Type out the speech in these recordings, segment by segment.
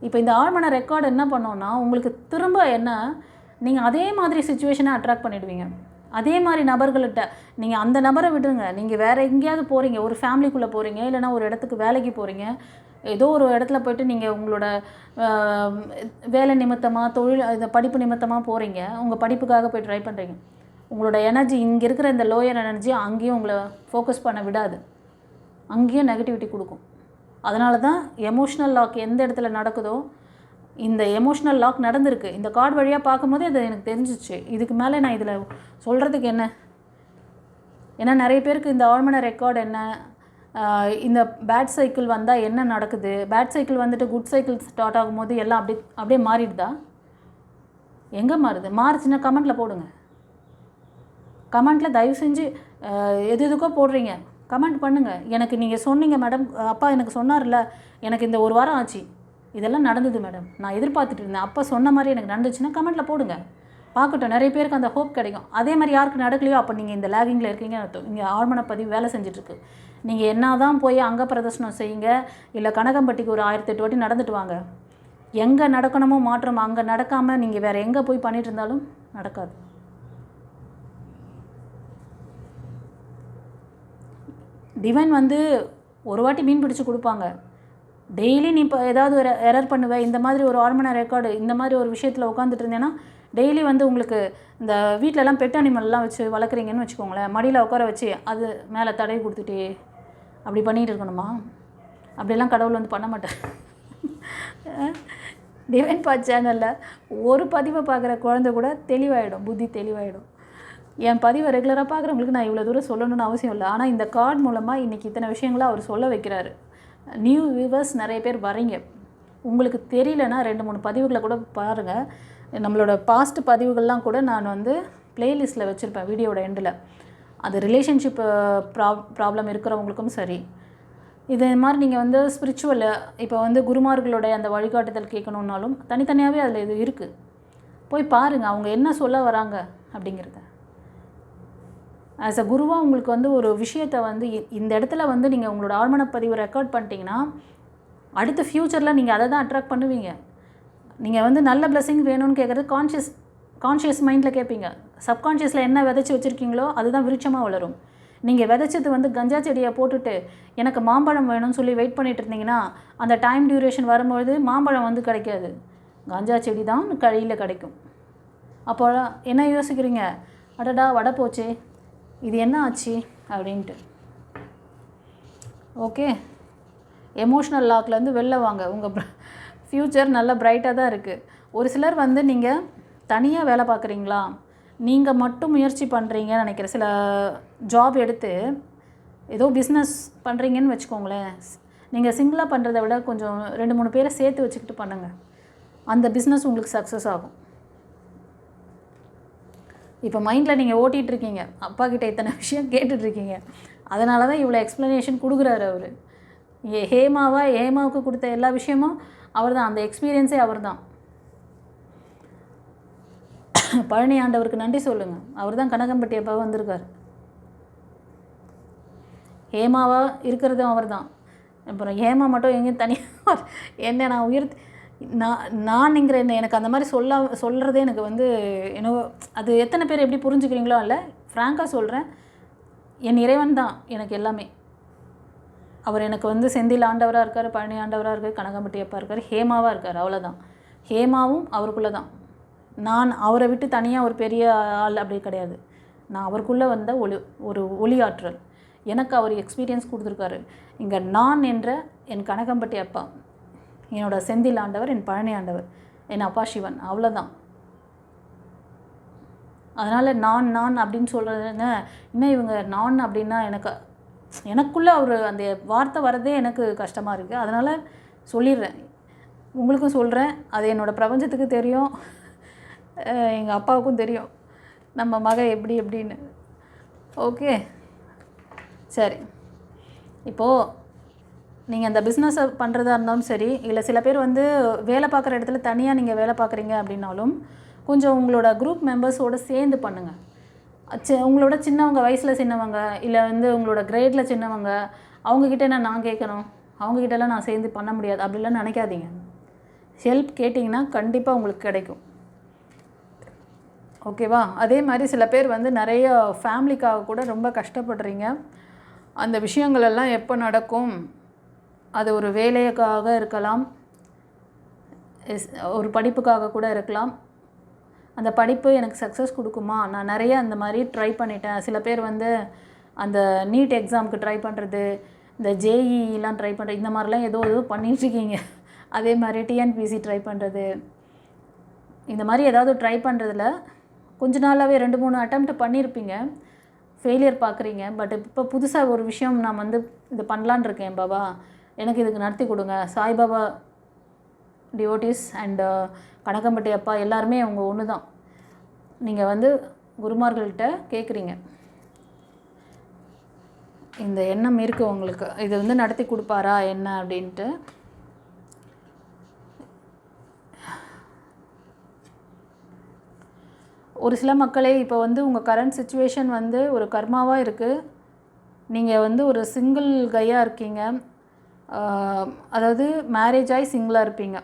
இப்போ இந்த ஆழ்மன ரெக்கார்டு என்ன பண்ணோன்னா உங்களுக்கு திரும்ப என்ன, நீங்கள் அதே மாதிரி சுச்சுவேஷனை அட்ராக்ட் பண்ணிடுவீங்க. அதே மாதிரி நபர்கள்கிட்ட நீங்கள் அந்த நபரை விடுங்க, நீங்கள் வேறு எங்கேயாவது போகிறீங்க, ஒரு ஃபேமிலிக்குள்ளே போகிறீங்க, இல்லைனா ஒரு இடத்துக்கு வேலைக்கு போகிறீங்க, ஏதோ ஒரு இடத்துல போய்ட்டு நீங்கள் உங்களோட வேலை நிமித்தமாக, தொழில் இந்த படிப்பு நிமித்தமாக போகிறீங்க, உங்கள் படிப்புக்காக போய் ட்ரை பண்ணுறீங்க. உங்களோட எனர்ஜி இங்கே இருக்கிற இந்த லோயர் எனர்ஜி அங்கேயும் உங்களை ஃபோக்கஸ் பண்ண விடாது, அங்கேயும் நெகட்டிவிட்டி கொடுக்கும். அதனால தான் எமோஷ்னல் லாக் எந்த இடத்துல நடக்குதோ, இந்த எமோஷ்னல் லாக் நடந்திருக்கு. இந்த கார்டு வழியாக பார்க்கும்போது அது எனக்கு தெரிஞ்சிச்சு. இதுக்கு மேலே நான் இதில் சொல்கிறதுக்கு என்ன? ஏன்னா நிறைய பேருக்கு இந்த ஆழ்மன ரெக்கார்டு என்ன, இந்த பேட் சைக்கிள் வந்தால் என்ன நடக்குது, பேட் சைக்கிள் வந்துட்டு குட் சைக்கிள் ஸ்டார்ட் ஆகும்போது எல்லாம் அப்படியே மாறிடுதா? எங்கே மாறுது? மாறுச்சுன்னா கமெண்ட்டில் போடுங்க. கமெண்ட்டில் தயவு செஞ்சு எதுக்கோ போடுறீங்க, கமெண்ட் பண்ணுங்கள். எனக்கு நீங்கள் சொன்னீங்க மேடம், அப்பா எனக்கு சொன்னார்ல, எனக்கு இந்த ஒரு வாரம் ஆச்சு, இதெல்லாம் நடந்தது மேடம், நான் எதிர்பார்த்துட்டு இருந்தேன், அப்பா சொன்ன மாதிரி எனக்கு நடந்துச்சுன்னா கமெண்ட்டில் போடுங்க, பார்க்கட்டும். நிறைய பேருக்கு அந்த ஹோப் கிடைக்கும். அதே மாதிரி யாருக்கு நடக்கலையோ அப்போ நீங்கள் இந்த லேகிங்கில் இருக்கீங்க அர்த்தம். இங்கே ஆழ்மன பதிவு வேலை செஞ்சிட்ருக்கு. நீங்கள் என்ன தான் போய் அங்கே பிரதர்ஷனம் செய்யுங்க, இல்லை கனகம்பட்டிக்கு ஒரு 1008 வாட்டி நடந்துட்டு வாங்க, எங்கே நடக்கணுமோ மாற்றம் அங்கே நடக்காமல் நீங்கள் வேறு எங்கே போய் பண்ணிகிட்டு இருந்தாலும் நடக்காது. டிவைன் வந்து ஒரு வாட்டி மீன் பிடிச்சி கொடுப்பாங்க. டெய்லி நீ இப்போ ஏதாவது ஒரு எரர் பண்ணுவேன், இந்த மாதிரி ஒரு ஆழ்மன ரெக்கார்டு இந்த மாதிரி ஒரு விஷயத்தில் உட்காந்துட்டு இருந்தேன்னா டெய்லி வந்து உங்களுக்கு இந்த வீட்டிலலாம் பெட் அனிமல்லாம் வச்சு வளர்க்குறீங்கன்னு வச்சுக்கோங்களேன், மடியில் உட்கார வச்சு அது மேலே தடவி கொடுத்துட்டே அப்படி பண்ணிகிட்டு இருக்கணுமா? அப்படியெல்லாம் கடவுள் வந்து பண்ண மாட்டேன். டிவைன் பாத் சேனலில் ஒரு பதிவை பார்க்குற குழந்தை கூட தெளிவாயிடும், புத்தி தெளிவாயிடும். என் பதிவை ரெகுலராக பார்க்குறவங்களுக்கு நான் இவ்வளோ தூரம் சொல்லணும்னு அவசியம் இல்லை. ஆனால் இந்த கார்டு மூலமாக இன்றைக்கி இத்தனை விஷயங்களை அவர் சொல்ல வைக்கிறாரு. நியூ வியூவர்ஸ் நிறைய பேர் வரீங்க, உங்களுக்கு தெரியலனா 2-3 பதிவுகளை கூட பாருங்கள். நம்மளோட பாஸ்ட் பதிவுகள்லாம் கூட நான் வந்து ப்ளேலிஸ்ட்டில் வச்சுருப்பேன் வீடியோட எண்டில். அது ரிலேஷன்ஷிப் ப்ராப்ளம் இருக்கிறவங்களுக்கும் சரி, இது மாதிரி நீங்கள் வந்து ஸ்பிரிச்சுவல் இப்போ வந்து குருமார்களோட அந்த வழிகாட்டுதல் கேட்கணுன்னாலும் தனித்தனியாகவே அதில் இது இருக்குது. போய் பாருங்கள் அவங்க என்ன சொல்ல வராங்க அப்படிங்கிறத. ஆஸ் அ குருவாக உங்களுக்கு வந்து ஒரு விஷயத்தை வந்து இந்த இடத்துல வந்து நீங்கள் உங்களோட ஆழ்மன பதிவை ரெக்கார்ட் பண்ணிட்டீங்கன்னா அடுத்த ஃப்யூச்சரில் நீங்கள் அதை தான் அட்ராக்ட் பண்ணுவீங்க. நீங்கள் வந்து நல்ல பிளெஸிங் வேணும்னு கேட்குறது கான்ஷியஸ் மைண்டில் கேட்பீங்க. சப்கான்ஷியஸில் என்ன விதைச்சி வச்சுருக்கீங்களோ அதுதான் விருட்சமாக வளரும். நீங்கள் விதைச்சது வந்து கஞ்சா செடியை போட்டுட்டு எனக்கு மாம்பழம் வேணும்னு சொல்லி வெயிட் பண்ணிட்டு இருந்தீங்கன்னா அந்த டைம் டியூரேஷன் வரும்பொழுது மாம்பழம் வந்து கிடைக்காது, கஞ்சா செடி தான் கையில் கிடைக்கும். அப்போ என்ன யோசிக்கிறீங்க? அடடா வடை போச்சே, இது என்ன ஆச்சு அப்படின்ட்டு. ஓகே, எமோஷ்னல் லாக்லேருந்து வெளில வாங்க. உங்கள் ஃப்யூச்சர் நல்லா பிரைட்டாக தான் இருக்குது. ஒரு சிலர் வந்து நீங்கள் தனியாக வேலை பார்க்குறீங்களா, நீங்கள் மட்டும் முயற்சி பண்ணுறீங்கன்னு நினைக்கிறேன். சில ஜாப் எடுத்து ஏதோ பிஸ்னஸ் பண்ணுறீங்கன்னு வச்சுக்கோங்களேன். நீங்கள் சிங்கிளாக பண்ணுறதை விட கொஞ்சம் 2-3 பேரை சேர்த்து வச்சுக்கிட்டு பண்ணுங்கள், அந்த பிஸ்னஸ் உங்களுக்கு சக்ஸஸ் ஆகும். இப்போ மைண்டில் நீங்கள் ஓட்டிகிட்ருக்கீங்க, அப்பா கிட்டே இத்தனை விஷயம் கேட்டுட்ருக்கீங்க, அதனால தான் இவ்வளோ எக்ஸ்ப்ளனேஷன் கொடுக்குறாரு அவர். ஹேமாவுக்கு கொடுத்த எல்லா விஷயமும் அவர் தான், அந்த எக்ஸ்பீரியன்ஸே அவர் தான். பழனி ஆண்டவருக்கு நன்றி சொல்லுங்கள், அவர் தான் கனகம்பட்டி அப்பா வந்திருக்கார். ஹேமாவாக இருக்கிறதும் அவர் தான். அப்புறம் ஹேமா மட்டும் எங்கேயும் தனியாக என்ன நான் நான்ங்கிற என்ன எனக்கு அந்த மாதிரி சொல்கிறதே எனக்கு வந்து என்னவோ, அது எத்தனை பேர் எப்படி புரிஞ்சுக்கிறீங்களோ இல்லை, ஃப்ராங்காக சொல்கிறேன், என் இறைவன் தான் எனக்கு எல்லாமே. அவர் எனக்கு வந்து செந்தில் ஆண்டவராக இருக்கார், பழனி ஆண்டவராக இருக்கார், கனகம்பட்டி அப்பா இருக்கார், ஹேமாவாக இருக்கார், அவ்வளோதான். ஹேமாவும் அவருக்குள்ளே தான். நான் அவரை விட்டு தனியாக ஒரு பெரிய ஆள் அப்படி கிடையாது. நான் அவருக்குள்ளே வந்த ஒரு ஒளியாற்றல். எனக்கு அவர் எக்ஸ்பீரியன்ஸ் கொடுத்துருக்காரு. இங்கே நான் என்ற என் கனகம்பட்டி அப்பா, என்னோடய செந்தில் ஆண்டவர், என் பழனி ஆண்டவர், என் அப்பா சிவன், அவ்வளோதான். அதனால் நான் அப்படின்னு சொல்கிறதுன்னு இன்னும் இவங்க நான் அப்படின்னா எனக்குள்ளே அவர் அந்த வார்த்தை வரதே எனக்கு கஷ்டமாக இருக்குது. அதனால் சொல்லிடுறேன், உங்களுக்கும் சொல்கிறேன். அது என்னோடய பிரபஞ்சத்துக்கு தெரியும், எங்கள் அப்பாவுக்கும் தெரியும் நம்ம மக எப்படின்னு. ஓகே, சரி. இப்போது நீங்கள் அந்த பிஸ்னஸை பண்ணுறதா இருந்தாலும் சரி, இல்லை சில பேர் வந்து வேலை பார்க்குற இடத்துல தனியாக நீங்கள் வேலை பார்க்குறீங்க அப்படின்னாலும் கொஞ்சம் உங்களோட குரூப் மெம்பர்ஸோடு சேர்ந்து பண்ணுங்கள். உங்களோட சின்னவங்க, வயசில் சின்னவங்க, இல்லை வந்து உங்களோட கிரேடில் சின்னவங்க, அவங்கக்கிட்ட நான் கேட்கணும், அவங்கக்கிட்டலாம் நான் சேர்ந்து பண்ண முடியாது அப்படிலாம் நினைக்காதீங்க. ஹெல்ப் கேட்டிங்கன்னா கண்டிப்பாக உங்களுக்கு கிடைக்கும். ஓகேவா? அதே மாதிரி சில பேர் வந்து நிறைய ஃபேமிலிக்காக கூட ரொம்ப கஷ்டப்படுறீங்க. அந்த விஷயங்களெல்லாம் எப்போ நடக்கும்? அது ஒரு வேலைக்காக இருக்கலாம், ஒரு படிப்புக்காக கூட இருக்கலாம். அந்த படிப்பு எனக்கு சக்ஸஸ் கொடுக்குமா? நான் நிறைய அந்த மாதிரி ட்ரை பண்ணிட்டேன். சில பேர் வந்து அந்த நீட் எக்ஸாமுக்கு ட்ரை பண்ணுறது, இந்த ஜேஇலாம் ட்ரை பண்ணுறது, இந்த மாதிரிலாம் ஏதோ பண்ணிகிட்ருக்கீங்க. அதே மாதிரி டிஎன்பிசி ட்ரை பண்ணுறது, இந்த மாதிரி ஏதாவது ட்ரை பண்ணுறதுல கொஞ்ச நாளாகவே 2-3 அட்டெம்ப்ட் பண்ணியிருப்பீங்க, ஃபெயிலியர் பார்க்குறீங்க. பட் இப்போ புதுசாக ஒரு விஷயம் நான் வந்து இது பண்ணலான் இருக்கேன் பாபா, எனக்கு இதுக்கு நடத்தி கொடுங்க. சாய்பாபா டிவோட்டிஸ் அண்டு கணக்கம்பட்டி அப்பா எல்லாருமே அவங்க ஒன்று தான். நீங்கள் வந்து குருமார்கள்கிட்ட கேட்குறீங்க, இந்த எண்ணம் இருக்குது உங்களுக்கு, இது வந்து நடத்தி கொடுப்பாரா என்ன அப்படின்ட்டு. ஒரு சில மக்களே இப்போ வந்து உங்கள் கரண்ட் சுச்சுவேஷன் வந்து ஒரு கர்மாவாக இருக்குது. நீங்கள் வந்து ஒரு சிங்கிள் கையாக இருக்கீங்க, அதாவது மேரேஜ் ஆகி சிங்கிளாக இருப்பீங்க.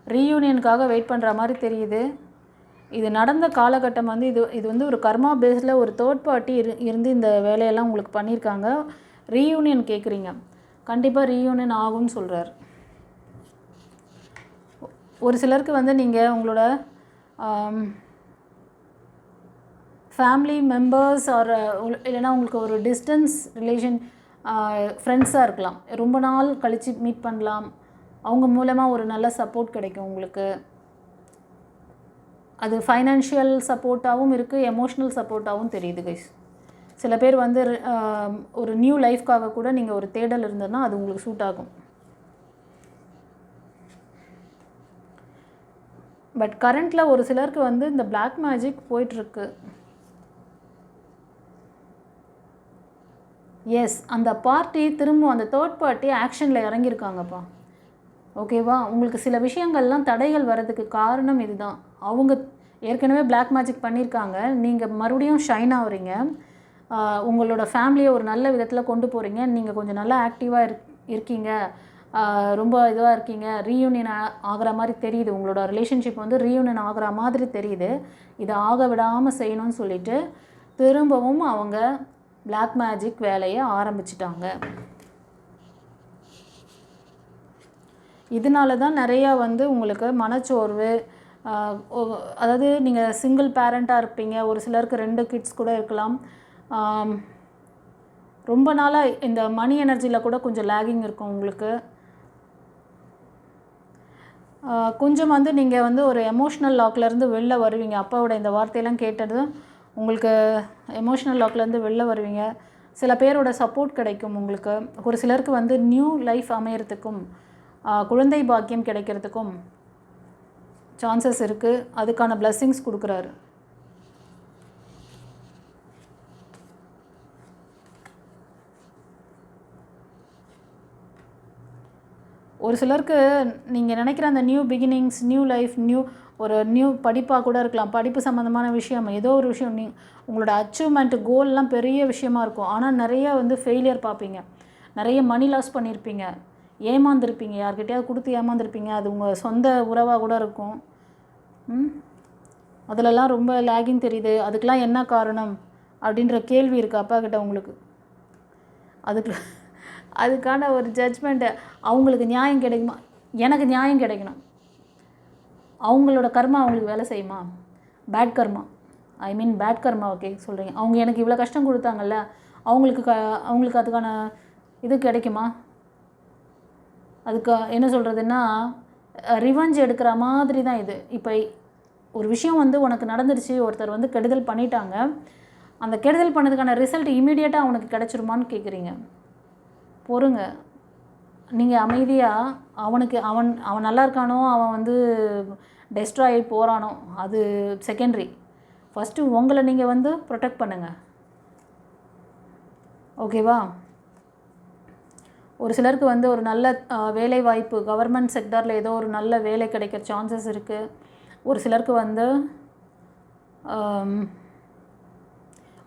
ரீயூனியனுக்காக வெயிட் பண்ணுற மாதிரி தெரியுது. இது நடந்த காலகட்டம் வந்து இது வந்து ஒரு கர்மா பேஸில் ஒரு தேர்ட் பார்ட்டி இருந்து இந்த வேலையெல்லாம் உங்களுக்கு பண்ணியிருக்காங்க. ரீயூனியன் கேட்குறீங்க, கண்டிப்பாக ரீயூனியன் ஆகும்னு சொல்கிறார். ஒரு சிலருக்கு வந்து நீங்கள் உங்களோட ஃபேமிலி மெம்பர்ஸ் ஆர் இல்லைனா உங்களுக்கு ஒரு டிஸ்டன்ஸ் ரிலேஷன் ஃப்ரெண்ட்ஸாக இருக்கலாம், ரொம்ப நாள் கழித்து மீட் பண்ணலாம். அவங்க மூலமாக ஒரு நல்ல சப்போர்ட் கிடைக்கும் உங்களுக்கு. அது ஃபைனான்ஷியல் சப்போர்ட்டாகவும் இருக்குது, எமோஷ்னல் சப்போர்ட்டாகவும் தெரியுது கைஸ். சில பேர் வந்து ஒரு நியூ லைஃப்காக கூட நீங்கள் ஒரு தேடல் இருந்ததுன்னா அது உங்களுக்கு சூட் ஆகும். பட் கரண்ட்டில் ஒரு சிலருக்கு வந்து இந்த பிளாக் மேஜிக் போயிட்டுருக்கு. எஸ், அந்த பார்ட்டி திரும்ப அந்த தேர்ட் பார்ட்டி ஆக்ஷனில் இறங்கியிருக்காங்கப்பா. ஓகேவா? உங்களுக்கு சில விஷயங்கள்லாம் தடைகள் வர்றதுக்கு காரணம் இதுதான். அவங்க ஏற்கனவே பிளாக் மேஜிக் பண்ணியிருக்காங்க, நீங்கள் மறுபடியும் ஷைன் ஆகுறீங்க, உங்களோட ஃபேமிலியை ஒரு நல்ல விதத்தில் கொண்டு போகிறீங்க, நீங்கள் கொஞ்சம் நல்லா ஆக்டிவாக இருக்கீங்க, ரொம்ப இதுவாக இருக்கீங்க, ரீயூனியன் ஆகிற மாதிரி தெரியுது. உங்களோட ரிலேஷன்ஷிப் வந்து ரீயூனியன் ஆகிற மாதிரி தெரியுது. இதை ஆக விடாமல் செய்யணும்னு சொல்லிட்டு திரும்பவும் அவங்க பிளாக் மேஜிக் வேலையை ஆரம்பிச்சிட்டாங்க. இதனால தான் நிறையா வந்து உங்களுக்கு மனச்சோர்வு, அதாவது நீங்கள் சிங்கிள் பேரண்ட்டாக இருப்பீங்க, ஒரு சிலருக்கு 2 கிட்ஸ் கூட இருக்கலாம். ரொம்ப நாளாக இந்த மணி எனர்ஜியில் கூட கொஞ்சம் லேகிங் இருக்கும் உங்களுக்கு. கொஞ்சம் வந்து நீங்கள் வந்து ஒரு எமோஷ்னல் லாக்லேருந்து வெளில வருவீங்க. அப்பாவோட இந்த வார்த்தையெல்லாம் கேட்டது உங்களுக்கு எமோஷ்னல் லாக்லேருந்து வெளில வருவீங்க. சில பேரோட சப்போர்ட் கிடைக்கும் உங்களுக்கு. ஒரு சிலருக்கு வந்து நியூ லைஃப் அமையறதுக்கும் குழந்தை பாக்கியம் கிடைக்கிறதுக்கும் சான்சஸ் இருக்குது. அதுக்கான பிளெஸ்ஸிங்ஸ் கொடுக்குறாரு. ஒரு சிலருக்கு நீங்கள் நினைக்கிற அந்த new beginnings, new life, new படிப்பாக கூட இருக்கலாம், படிப்பு சம்மந்தமான விஷயம், ஏதோ ஒரு விஷயம். உங்களோட அச்சீவ்மெண்ட் கோல்லாம் பெரிய விஷயமா இருக்கும். ஆனால் நிறைய வந்து ஃபெயிலியர் பார்ப்பீங்க, நிறைய மணி லாஸ் பண்ணியிருப்பீங்க, ஏமாந்துருப்பீங்க, யார்கிட்டையாவது கொடுத்து ஏமாந்துருப்பீங்க. அது உங்கள் சொந்த உறவாக கூட இருக்கும். அதிலெல்லாம் ரொம்ப லேகிங் தெரியுது. அதுக்கெலாம் என்ன காரணம் அப்படின்ற கேள்வி இருக்குது அப்பா கிட்ட உங்களுக்கு. அதுக்கான ஒரு ஜட்ஜ்மெண்ட்டு, அவங்களுக்கு நியாயம் கிடைக்குமா? எனக்கு நியாயம் கிடைக்கணும். அவங்களோட கர்மா அவங்களுக்கு வேலை செய்யுமா? பேட் கர்மா, பேட் கர்மா. ஓகே சொல்கிறீங்க, அவங்க எனக்கு இவ்வளோ கஷ்டம் கொடுத்தாங்கல்ல, அவங்களுக்கு அதுக்கான இது கிடைக்குமா? அதுக்கு என்ன சொல்கிறதுன்னா, ரிவெஞ்ச் எடுக்கிற மாதிரி தான் இது. இப்போ ஒரு விஷயம் வந்து உனக்கு நடந்துருச்சு, ஒருத்தர் வந்து கெடுதல் பண்ணிட்டாங்க, அந்த கெடுதல் பண்ணதுக்கான ரிசல்ட் இமீடியட்டாக அவனுக்கு கிடச்சிருமான்னு கேட்குறீங்க. பொறுங்க, நீங்கள் அமைதியாக அவன் நல்லா இருக்கானோ, அவன் வந்து டெஸ்ட்ராய் போகிறானோ, அது செகண்டரி. ஃபஸ்ட்டு உங்களை நீங்கள் வந்து ப்ரொடெக்ட் பண்ணுங்கள். ஓகேவா? ஒரு சிலருக்கு வந்து ஒரு நல்ல வேலை வாய்ப்பு, கவர்மெண்ட் செக்டாரில் ஏதோ ஒரு நல்ல வேலை கிடைக்கிற சான்சஸ் இருக்குது. ஒரு சிலருக்கு வந்து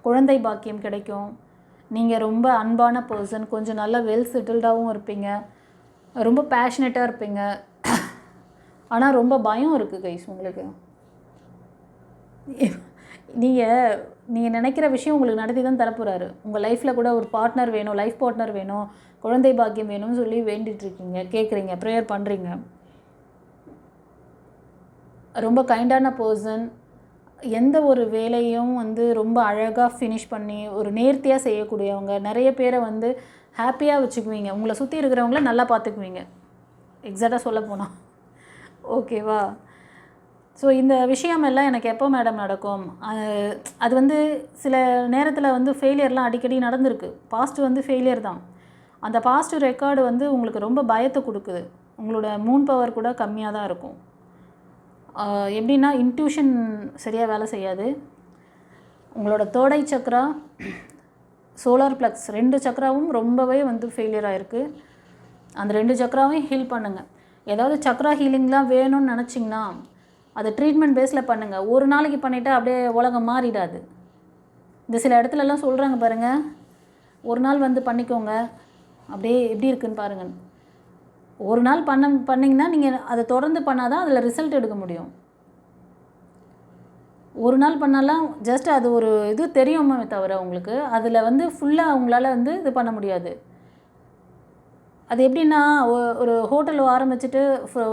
குழந்தை பாக்கியம் கிடைக்கும். நீங்கள் ரொம்ப அன்பான பர்சன், கொஞ்சம் நல்ல வெல் செட்டில்டாகவும் இருப்பீங்க, ரொம்ப பேஷனேட்டாக இருப்பீங்க. ஆனால் ரொம்ப பயம் இருக்குது கைஸ் உங்களுக்கு. நீங்கள் நினைக்கிற விஷயம் உங்களுக்கு நடத்தி தான் தரப்போகிறாரு. உங்கள் லைஃப்பில் கூட ஒரு பார்ட்னர் வேணும், லைஃப் பார்ட்னர் வேணும், குழந்தை பாக்கியம் வேணும்னு சொல்லி வேண்டிகிட்ருக்கீங்க, கேட்குறீங்க, ப்ரேயர் பண்ணுறீங்க. ரொம்ப கைண்டான பர்சன். எந்த ஒரு வேலையும் வந்து ரொம்ப அழகாக ஃபினிஷ் பண்ணி ஒரு நேர்த்தியாக செய்யக்கூடியவங்க. நிறைய பேரை வந்து ஹாப்பியாக வச்சுக்குவீங்க. உங்களை சுற்றி இருக்கிறவங்கள நல்லா பார்த்துக்குவீங்க, எக்ஸாக்டாக சொல்ல போனால். ஓகேவா? ஸோ இந்த விஷயமெல்லாம் எனக்கு எப்போ மேடம் நடக்கும்? அது வந்து சில நேரத்தில் வந்து ஃபெயிலியர்லாம் அடிக்கடி நடந்திருக்கு. பாஸ்ட் வந்து ஃபெயிலியர் தான். அந்த பாசிட்டிவ் ரெக்கார்டு வந்து உங்களுக்கு ரொம்ப பயத்தை கொடுக்குது. உங்களோட மூன் பவர் கூட கம்மியாக தான் இருக்கும். எப்படின்னா இன்ட்யூஷன் சரியாக வேலை செய்யாது. உங்களோட தேர்ட் ஐ சக்ரா, சோலார் ப்ளக்ஸ் 2 சக்ராவும் ரொம்பவே வந்து ஃபெயிலியர் ஆகிருக்கு. அந்த 2 சக்ராவையும் ஹீல் பண்ணுங்கள். ஏதாவது சக்ரா ஹீலிங்லாம் வேணும்னு நினச்சிங்கன்னா அதை ட்ரீட்மெண்ட் பேஸில் பண்ணுங்கள். ஒரு நாளைக்கு பண்ணிவிட்டால் அப்படியே உலகம் மாறிடாது. இந்த சில இடத்துலலாம் சொல்கிறாங்க பாருங்கள், ஒரு நாள் வந்து பண்ணிக்கோங்க, அப்படியே எப்படி இருக்குன்னு பாருங்கள். ஒரு நாள் பண்ணிங்கன்னா நீங்கள் அதை தொடர்ந்து பண்ணால் தான் அதில் ரிசல்ட் எடுக்க முடியும். ஒரு நாள் பண்ணாலாம் ஜஸ்ட் அது ஒரு இது தெரியுமே தவிர உங்களுக்கு அதில் வந்து ஃபுல்லாக உங்களால் வந்து இது பண்ண முடியாது. அது எப்படின்னா ஒரு ஹோட்டல் ஆரம்பிச்சுட்டு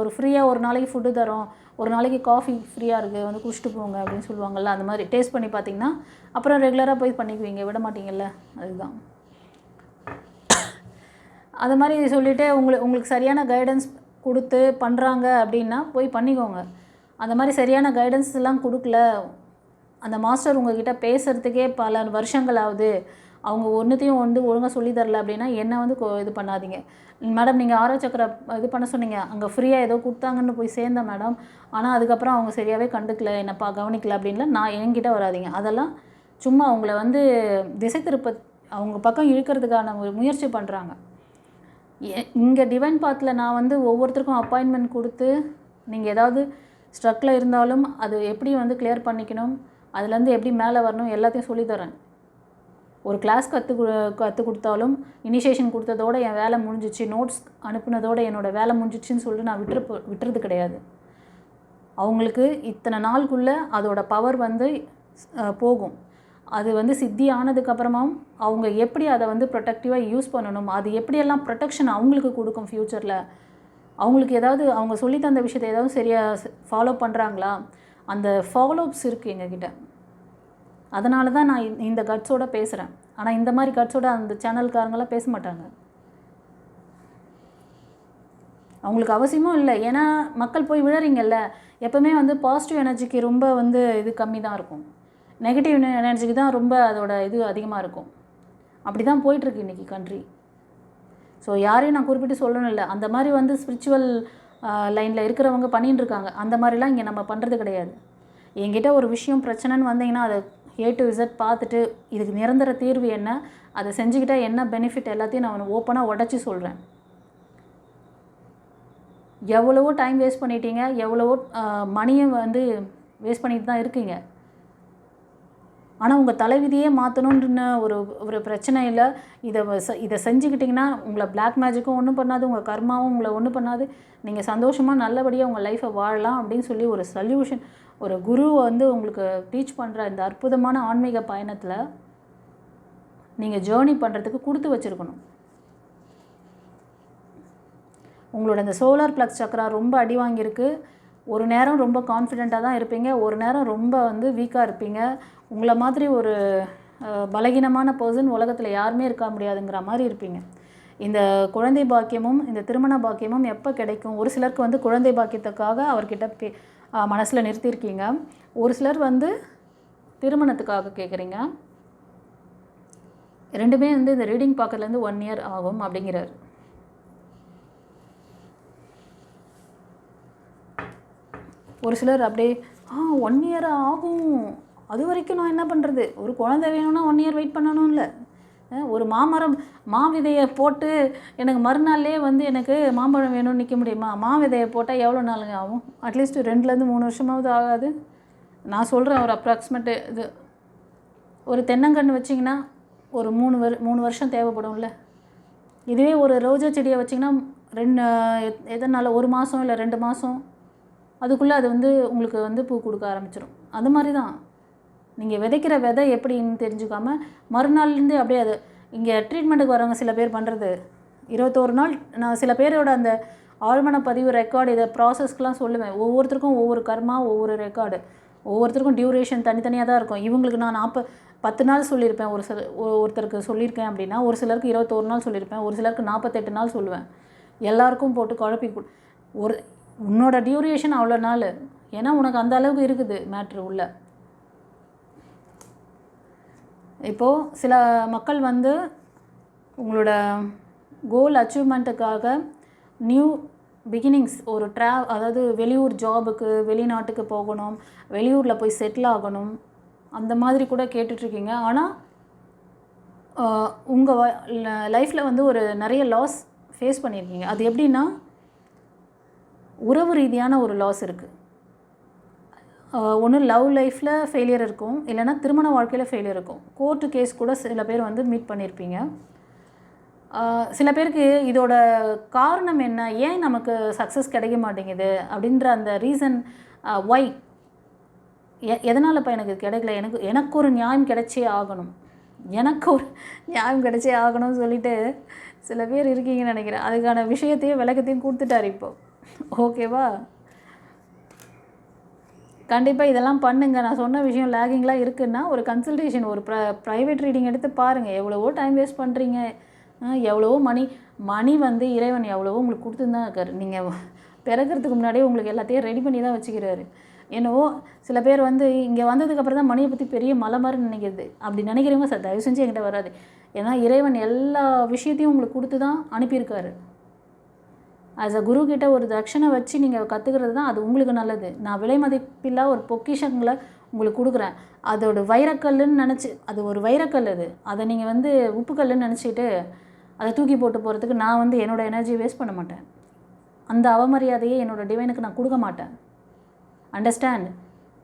ஒரு ஃப்ரீயாக ஒரு நாளைக்கு ஃபுட்டு தரோம், ஒரு நாளைக்கு காஃபி ஃப்ரீயாக இருக்குது வந்து குடிச்சிட்டு போங்க அப்படின்னு சொல்லுவாங்கள்ல, அந்த மாதிரி டேஸ்ட் பண்ணி பார்த்தீங்கன்னா அப்புறம் ரெகுலராக போய் பண்ணிக்குவீங்க, விட மாட்டீங்கல்ல. அதுதான் அது மாதிரி சொல்லிவிட்டு உங்களுக்கு சரியான கைடன்ஸ் கொடுத்து பண்ணுறாங்க அப்படின்னா போய் பண்ணிக்கோங்க. அந்த மாதிரி சரியான கைடன்ஸ் எல்லாம் கொடுக்கல, அந்த மாஸ்டர் உங்ககிட்ட பேசுகிறதுக்கே பல வருஷங்கள் ஆகுது, அவங்க ஒன்றுத்தையும் வந்து ஒழுங்காக சொல்லித்தரல அப்படின்னா என்னை வந்து இது பண்ணாதீங்க. மேடம் நீங்கள் ஆரோ சக்கரை இது பண்ண சொன்னீங்க, அங்கே ஃப்ரீயாக ஏதோ கொடுத்தாங்கன்னு போய் சேர்ந்தேன் மேடம், ஆனால் அதுக்கப்புறம் அவங்க சரியாகவே கண்டுக்கல, என்னப்பா கவனிக்கல அப்படின்லாம் நான் என்கிட்ட வராதிங்க. அதெல்லாம் சும்மா அவங்கள வந்து திசை திருப்ப அவங்க பக்கம் இழுக்கிறதுக்கான ஒரு முயற்சி பண்ணுறாங்க. இங்கே டிவைன் பாத்தில் நான் வந்து ஒவ்வொருத்தருக்கும் அப்பாயின்மெண்ட் கொடுத்து நீங்கள் ஏதாவது ஸ்ட்ரக்கில் இருந்தாலும் அது எப்படி வந்து கிளியர் பண்ணிக்கணும், அதுலேருந்து எப்படி மேலே வரணும் எல்லாத்தையும் சொல்லித்தரேன். ஒரு கிளாஸ் கற்றுக் கொடுத்தாலும் இனிஷியேஷன் கொடுத்ததோடு என் வேலை முடிஞ்சிச்சு, நோட்ஸ் அனுப்புனதோடு என்னோடய வேலை முடிஞ்சிச்சின்னு சொல்லிட்டு நான் விட்டுறது கிடையாது. அவங்களுக்கு இத்தனை நாளுக்குள்ளே அதோட பவர் வந்து போகும். அது வந்து சித்தி ஆனதுக்கப்புறமாவும் அவங்க எப்படி அதை வந்து ப்ரொடெக்டிவாக யூஸ் பண்ணணும், அது எப்படியெல்லாம் ப்ரொடெக்ஷன் அவங்களுக்கு கொடுக்கும் ஃப்யூச்சரில், அவங்களுக்கு ஏதாவது அவங்க சொல்லி தந்த விஷயத்தை ஏதாவது சரியாக ஃபாலோ பண்ணுறாங்களா, அந்த ஃபாலோஅப்ஸ் இருக்குது எங்ககிட்ட. அதனால தான் நான் இந்த கட்ஸோடு பேசுகிறேன். ஆனால் இந்த மாதிரி கட்ஸோடு அந்த சேனல்காரங்களாம் பேச மாட்டாங்க. அவங்களுக்கு அவசியமும் இல்லை. ஏன்னா மக்கள் போய் விழறீங்கல்ல. எப்போவுமே வந்து பாசிட்டிவ் எனர்ஜிக்கு ரொம்ப வந்து இது கம்மி தான் இருக்கும், நெகட்டிவ் எனர்ஜிக்கு தான் ரொம்ப அதோட இது அதிகமாக இருக்கும். அப்படி தான் போயிட்டுருக்கு இன்றைக்கி கண்ட்ரி. ஸோ யாரையும் நான் குறிப்பிட்டு சொல்லணும் இல்லை, அந்த மாதிரி வந்து ஸ்பிரிச்சுவல் லைனில் இருக்கிறவங்க பண்ணின்னு இருக்காங்க. அந்த மாதிரிலாம் இங்கே நம்ம பண்ணுறது கிடையாது. என்கிட்ட ஒரு விஷயம் பிரச்சனைன்னு வந்தீங்கன்னா அதை A to Z பார்த்துட்டு இதுக்கு நிரந்தர தீர்வு என்ன, அதை செஞ்சுக்கிட்டால் என்ன பெனிஃபிட் எல்லாத்தையும் நான் ஓப்பனாக உடச்சி சொல்கிறேன். எவ்வளவோ டைம் வேஸ்ட் பண்ணிட்டீங்க, எவ்வளவோ மணியை வந்து வேஸ்ட் பண்ணிட்டு தான் இருக்கீங்க. ஆனால் உங்கள் தலைவிதியே மாற்றணுன்ற ஒரு பிரச்சனையில் இதை செஞ்சுக்கிட்டிங்கன்னா உங்களை பிளாக் மேஜிக்கும் ஒன்றும் பண்ணாது, உங்கள் கர்மாவும் உங்களை ஒன்றும் பண்ணாது. நீங்கள் சந்தோஷமாக நல்லபடியாக உங்கள் லைஃப்பை வாழலாம் அப்படின்னு சொல்லி ஒரு சொல்யூஷன், ஒரு குரு வந்து உங்களுக்கு டீச் பண்ணுற இந்த அற்புதமான ஆன்மீக பயணத்தில் நீங்கள் ஜேர்னி பண்ணுறதுக்கு கொடுத்து வச்சுருக்கணும். உங்களோட இந்த சோலார் ப்ளக்ஸ் சக்ரா ரொம்ப அடி வாங்கியிருக்கு. ஒரு நேரம் ரொம்ப கான்ஃபிடெண்ட்டாக தான் இருப்பீங்க, ஒரு நேரம் ரொம்ப வந்து வீக்காக இருப்பீங்க. உங்களை மாதிரி ஒரு பலகீனமான பர்சன் உலகத்தில் யாருமே இருக்க முடியாதுங்கிற மாதிரி இருப்பீங்க. இந்த குழந்தை பாக்கியமும் இந்த திருமண பாக்கியமும் எப்போ கிடைக்கும்? ஒரு சிலருக்கு வந்து குழந்தை பாக்கியத்துக்காக அவர்கிட்ட மனசில் நிறுத்தியிருக்கீங்க, ஒரு சிலர் வந்து திருமணத்துக்காக கேட்குறீங்க. ரெண்டுமே வந்து இந்த ரீடிங் பார்க்கறதுலேருந்து 1 year ஆகும் அப்படிங்கிறார். ஒரு சிலர் அப்படியே 1 year ஆகும், அது வரைக்கும் நான் என்ன பண்ணுறது, ஒரு குழந்தை வேணும்னா 1 year வெயிட் பண்ணணும் இல்லை, ஒரு மாவிதையை போட்டு எனக்கு மறுநாள்லேயே வந்து எனக்கு மாம்பழம் வேணும்னு நிற்க முடியுமா? மாவிதையை போட்டால் எவ்வளோ நாளுங்க ஆகும்? அட்லீஸ்ட் 2 3 வருஷமாவது ஆகாது. நான் சொல்கிறேன் ஒரு அப்ராக்சிமேட்டு இது. ஒரு தென்னங்கன்று வச்சிங்கன்னா ஒரு 3 வருஷம் தேவைப்படும்ல. இதுவே ஒரு ரோஜா செடியை வச்சிங்கன்னா எதனால் 1 மாதம் இல்லை 2 மாதம் அதுக்குள்ளே அது வந்து உங்களுக்கு வந்து பூ கொடுக்க ஆரம்பிச்சிடும். அது மாதிரி தான் நீங்கள் விதைக்கிற விதை எப்படின்னு தெரிஞ்சுக்காமல் மறுநாள்லேருந்து அப்படியே அது இங்கே ட்ரீட்மெண்ட்டுக்கு வரவங்க சில பேர் பண்ணுறது 21 நாள். நான் சில பேரோட அந்த ஆழ்மன பதிவு ரெக்கார்டு இதை ப்ராசஸ்க்கெலாம் சொல்லுவேன். ஒவ்வொருத்தருக்கும் ஒவ்வொரு கர்மா, ஒவ்வொரு ரெக்கார்டு, ஒவ்வொருத்தருக்கும் டியூரேஷன் தனித்தனியாக தான் இருக்கும். இவங்களுக்கு நான் 10 நாள் சொல்லியிருப்பேன், ஒருத்தருக்கு சொல்லியிருக்கேன் அப்படின்னா, ஒரு சிலருக்கு 21 நாள் சொல்லியிருப்பேன், ஒரு சிலருக்கு 48 நாள் சொல்லுவேன். எல்லாருக்கும் போட்டு குழப்பி ஒரு உன்னோட டியூரேஷன் அவ்வளோ நாள், ஏன்னா உனக்கு அந்த அளவுக்கு இருக்குது மேட்ரு உள்ள. இப்போது சில மக்கள் வந்து உங்களோட கோல் அச்சீவ்மெண்ட்டுக்காக நியூ பிகினிங்ஸ், ஒரு அதாவது வெளியூர் ஜாபுக்கு, வெளிநாட்டுக்கு போகணும், வெளியூரில் போய் செட்டில் ஆகணும், அந்த மாதிரி கூட கேட்டுட்ருக்கீங்க. ஆனால் உங்கள் லைஃப்பில் வந்து ஒரு நிறைய லாஸ் ஃபேஸ் பண்ணியிருக்கீங்க. அது எப்படின்னா உறவு ரீதியான ஒரு லாஸ் இருக்குது. ஒன்று லவ் லைஃப்பில் ஃபெயிலியர் இருக்கும், இல்லைனா திருமண வாழ்க்கையில் ஃபெயிலியர் இருக்கும். கோர்ட்டு கேஸ் கூட சில பேர் வந்து மீட் பண்ணியிருப்பீங்க. சில பேருக்கு இதோட காரணம் என்ன, ஏன் நமக்கு சக்ஸஸ் கிடைக்க மாட்டேங்குது அப்படின்ற அந்த ரீசன் ஒய், எதனாலப்பா எனக்கு கிடைக்கல, எனக்கு ஒரு நியாயம் கிடைச்சே ஆகணும், எனக்கு ஒரு நியாயம் கிடைச்சே ஆகணும்னு சொல்லிட்டு சில பேர் இருக்கீங்கன்னு நினைக்கிறேன். அதுக்கான விஷயத்தையும் விளக்கத்தையும் கொடுத்துட்டார் இப்போது. ஓகேவா? கண்டிப்பாக இதெல்லாம் பண்ணுங்கள். நான் சொன்ன விஷயம் லேகிங்லாம் இருக்குன்னா ஒரு கன்சல்டேஷன், ஒரு ப்ரைவேட் ரீடிங் எடுத்து பாருங்கள். எவ்வளவோ டைம் வேஸ்ட் பண்ணுறீங்க, எவ்வளவோ மணி வந்து இறைவன் எவ்வளவோ உங்களுக்கு கொடுத்துன்னு இருக்காரு. நீங்கள் பிறக்கிறதுக்கு முன்னாடியே உங்களுக்கு எல்லாத்தையும் ரெடி பண்ணி தான் வச்சுக்கிறாரு. என்னவோ சில பேர் வந்து இங்கே வந்ததுக்கப்புறம் தான் மணியை பற்றி பெரிய மலை மாதிரி நினைக்கிறது. அப்படி நினைக்கிறவங்க சார் தயவு செஞ்சு என்கிட்ட வராது. ஏன்னா இறைவன் எல்லா விஷயத்தையும் உங்களுக்கு கொடுத்து தான் அனுப்பியிருக்காரு. ஆஸ் அ குரு கிட்ட ஒரு தட்சணை வச்சு நீங்கள் கற்றுக்கிறது தான் அது உங்களுக்கு நல்லது. நான் விலை மதிப்பில்லா ஒரு பொக்கிஷங்களை உங்களுக்கு கொடுக்குறேன். அதோட வைரக்கல்லுன்னு நினச்சி, அது ஒரு வைரக்கல், அதை நீங்கள் வந்து உப்புக்கல்லுன்னு நினச்சிட்டு அதை தூக்கி போட்டு போகிறதுக்கு நான் வந்து என்னோடய எனர்ஜியை வேஸ்ட் பண்ண மாட்டேன். அந்த அவமரியாதையை என்னோடய டிவைனுக்கு நான் கொடுக்க மாட்டேன். அண்டர்ஸ்டாண்ட்?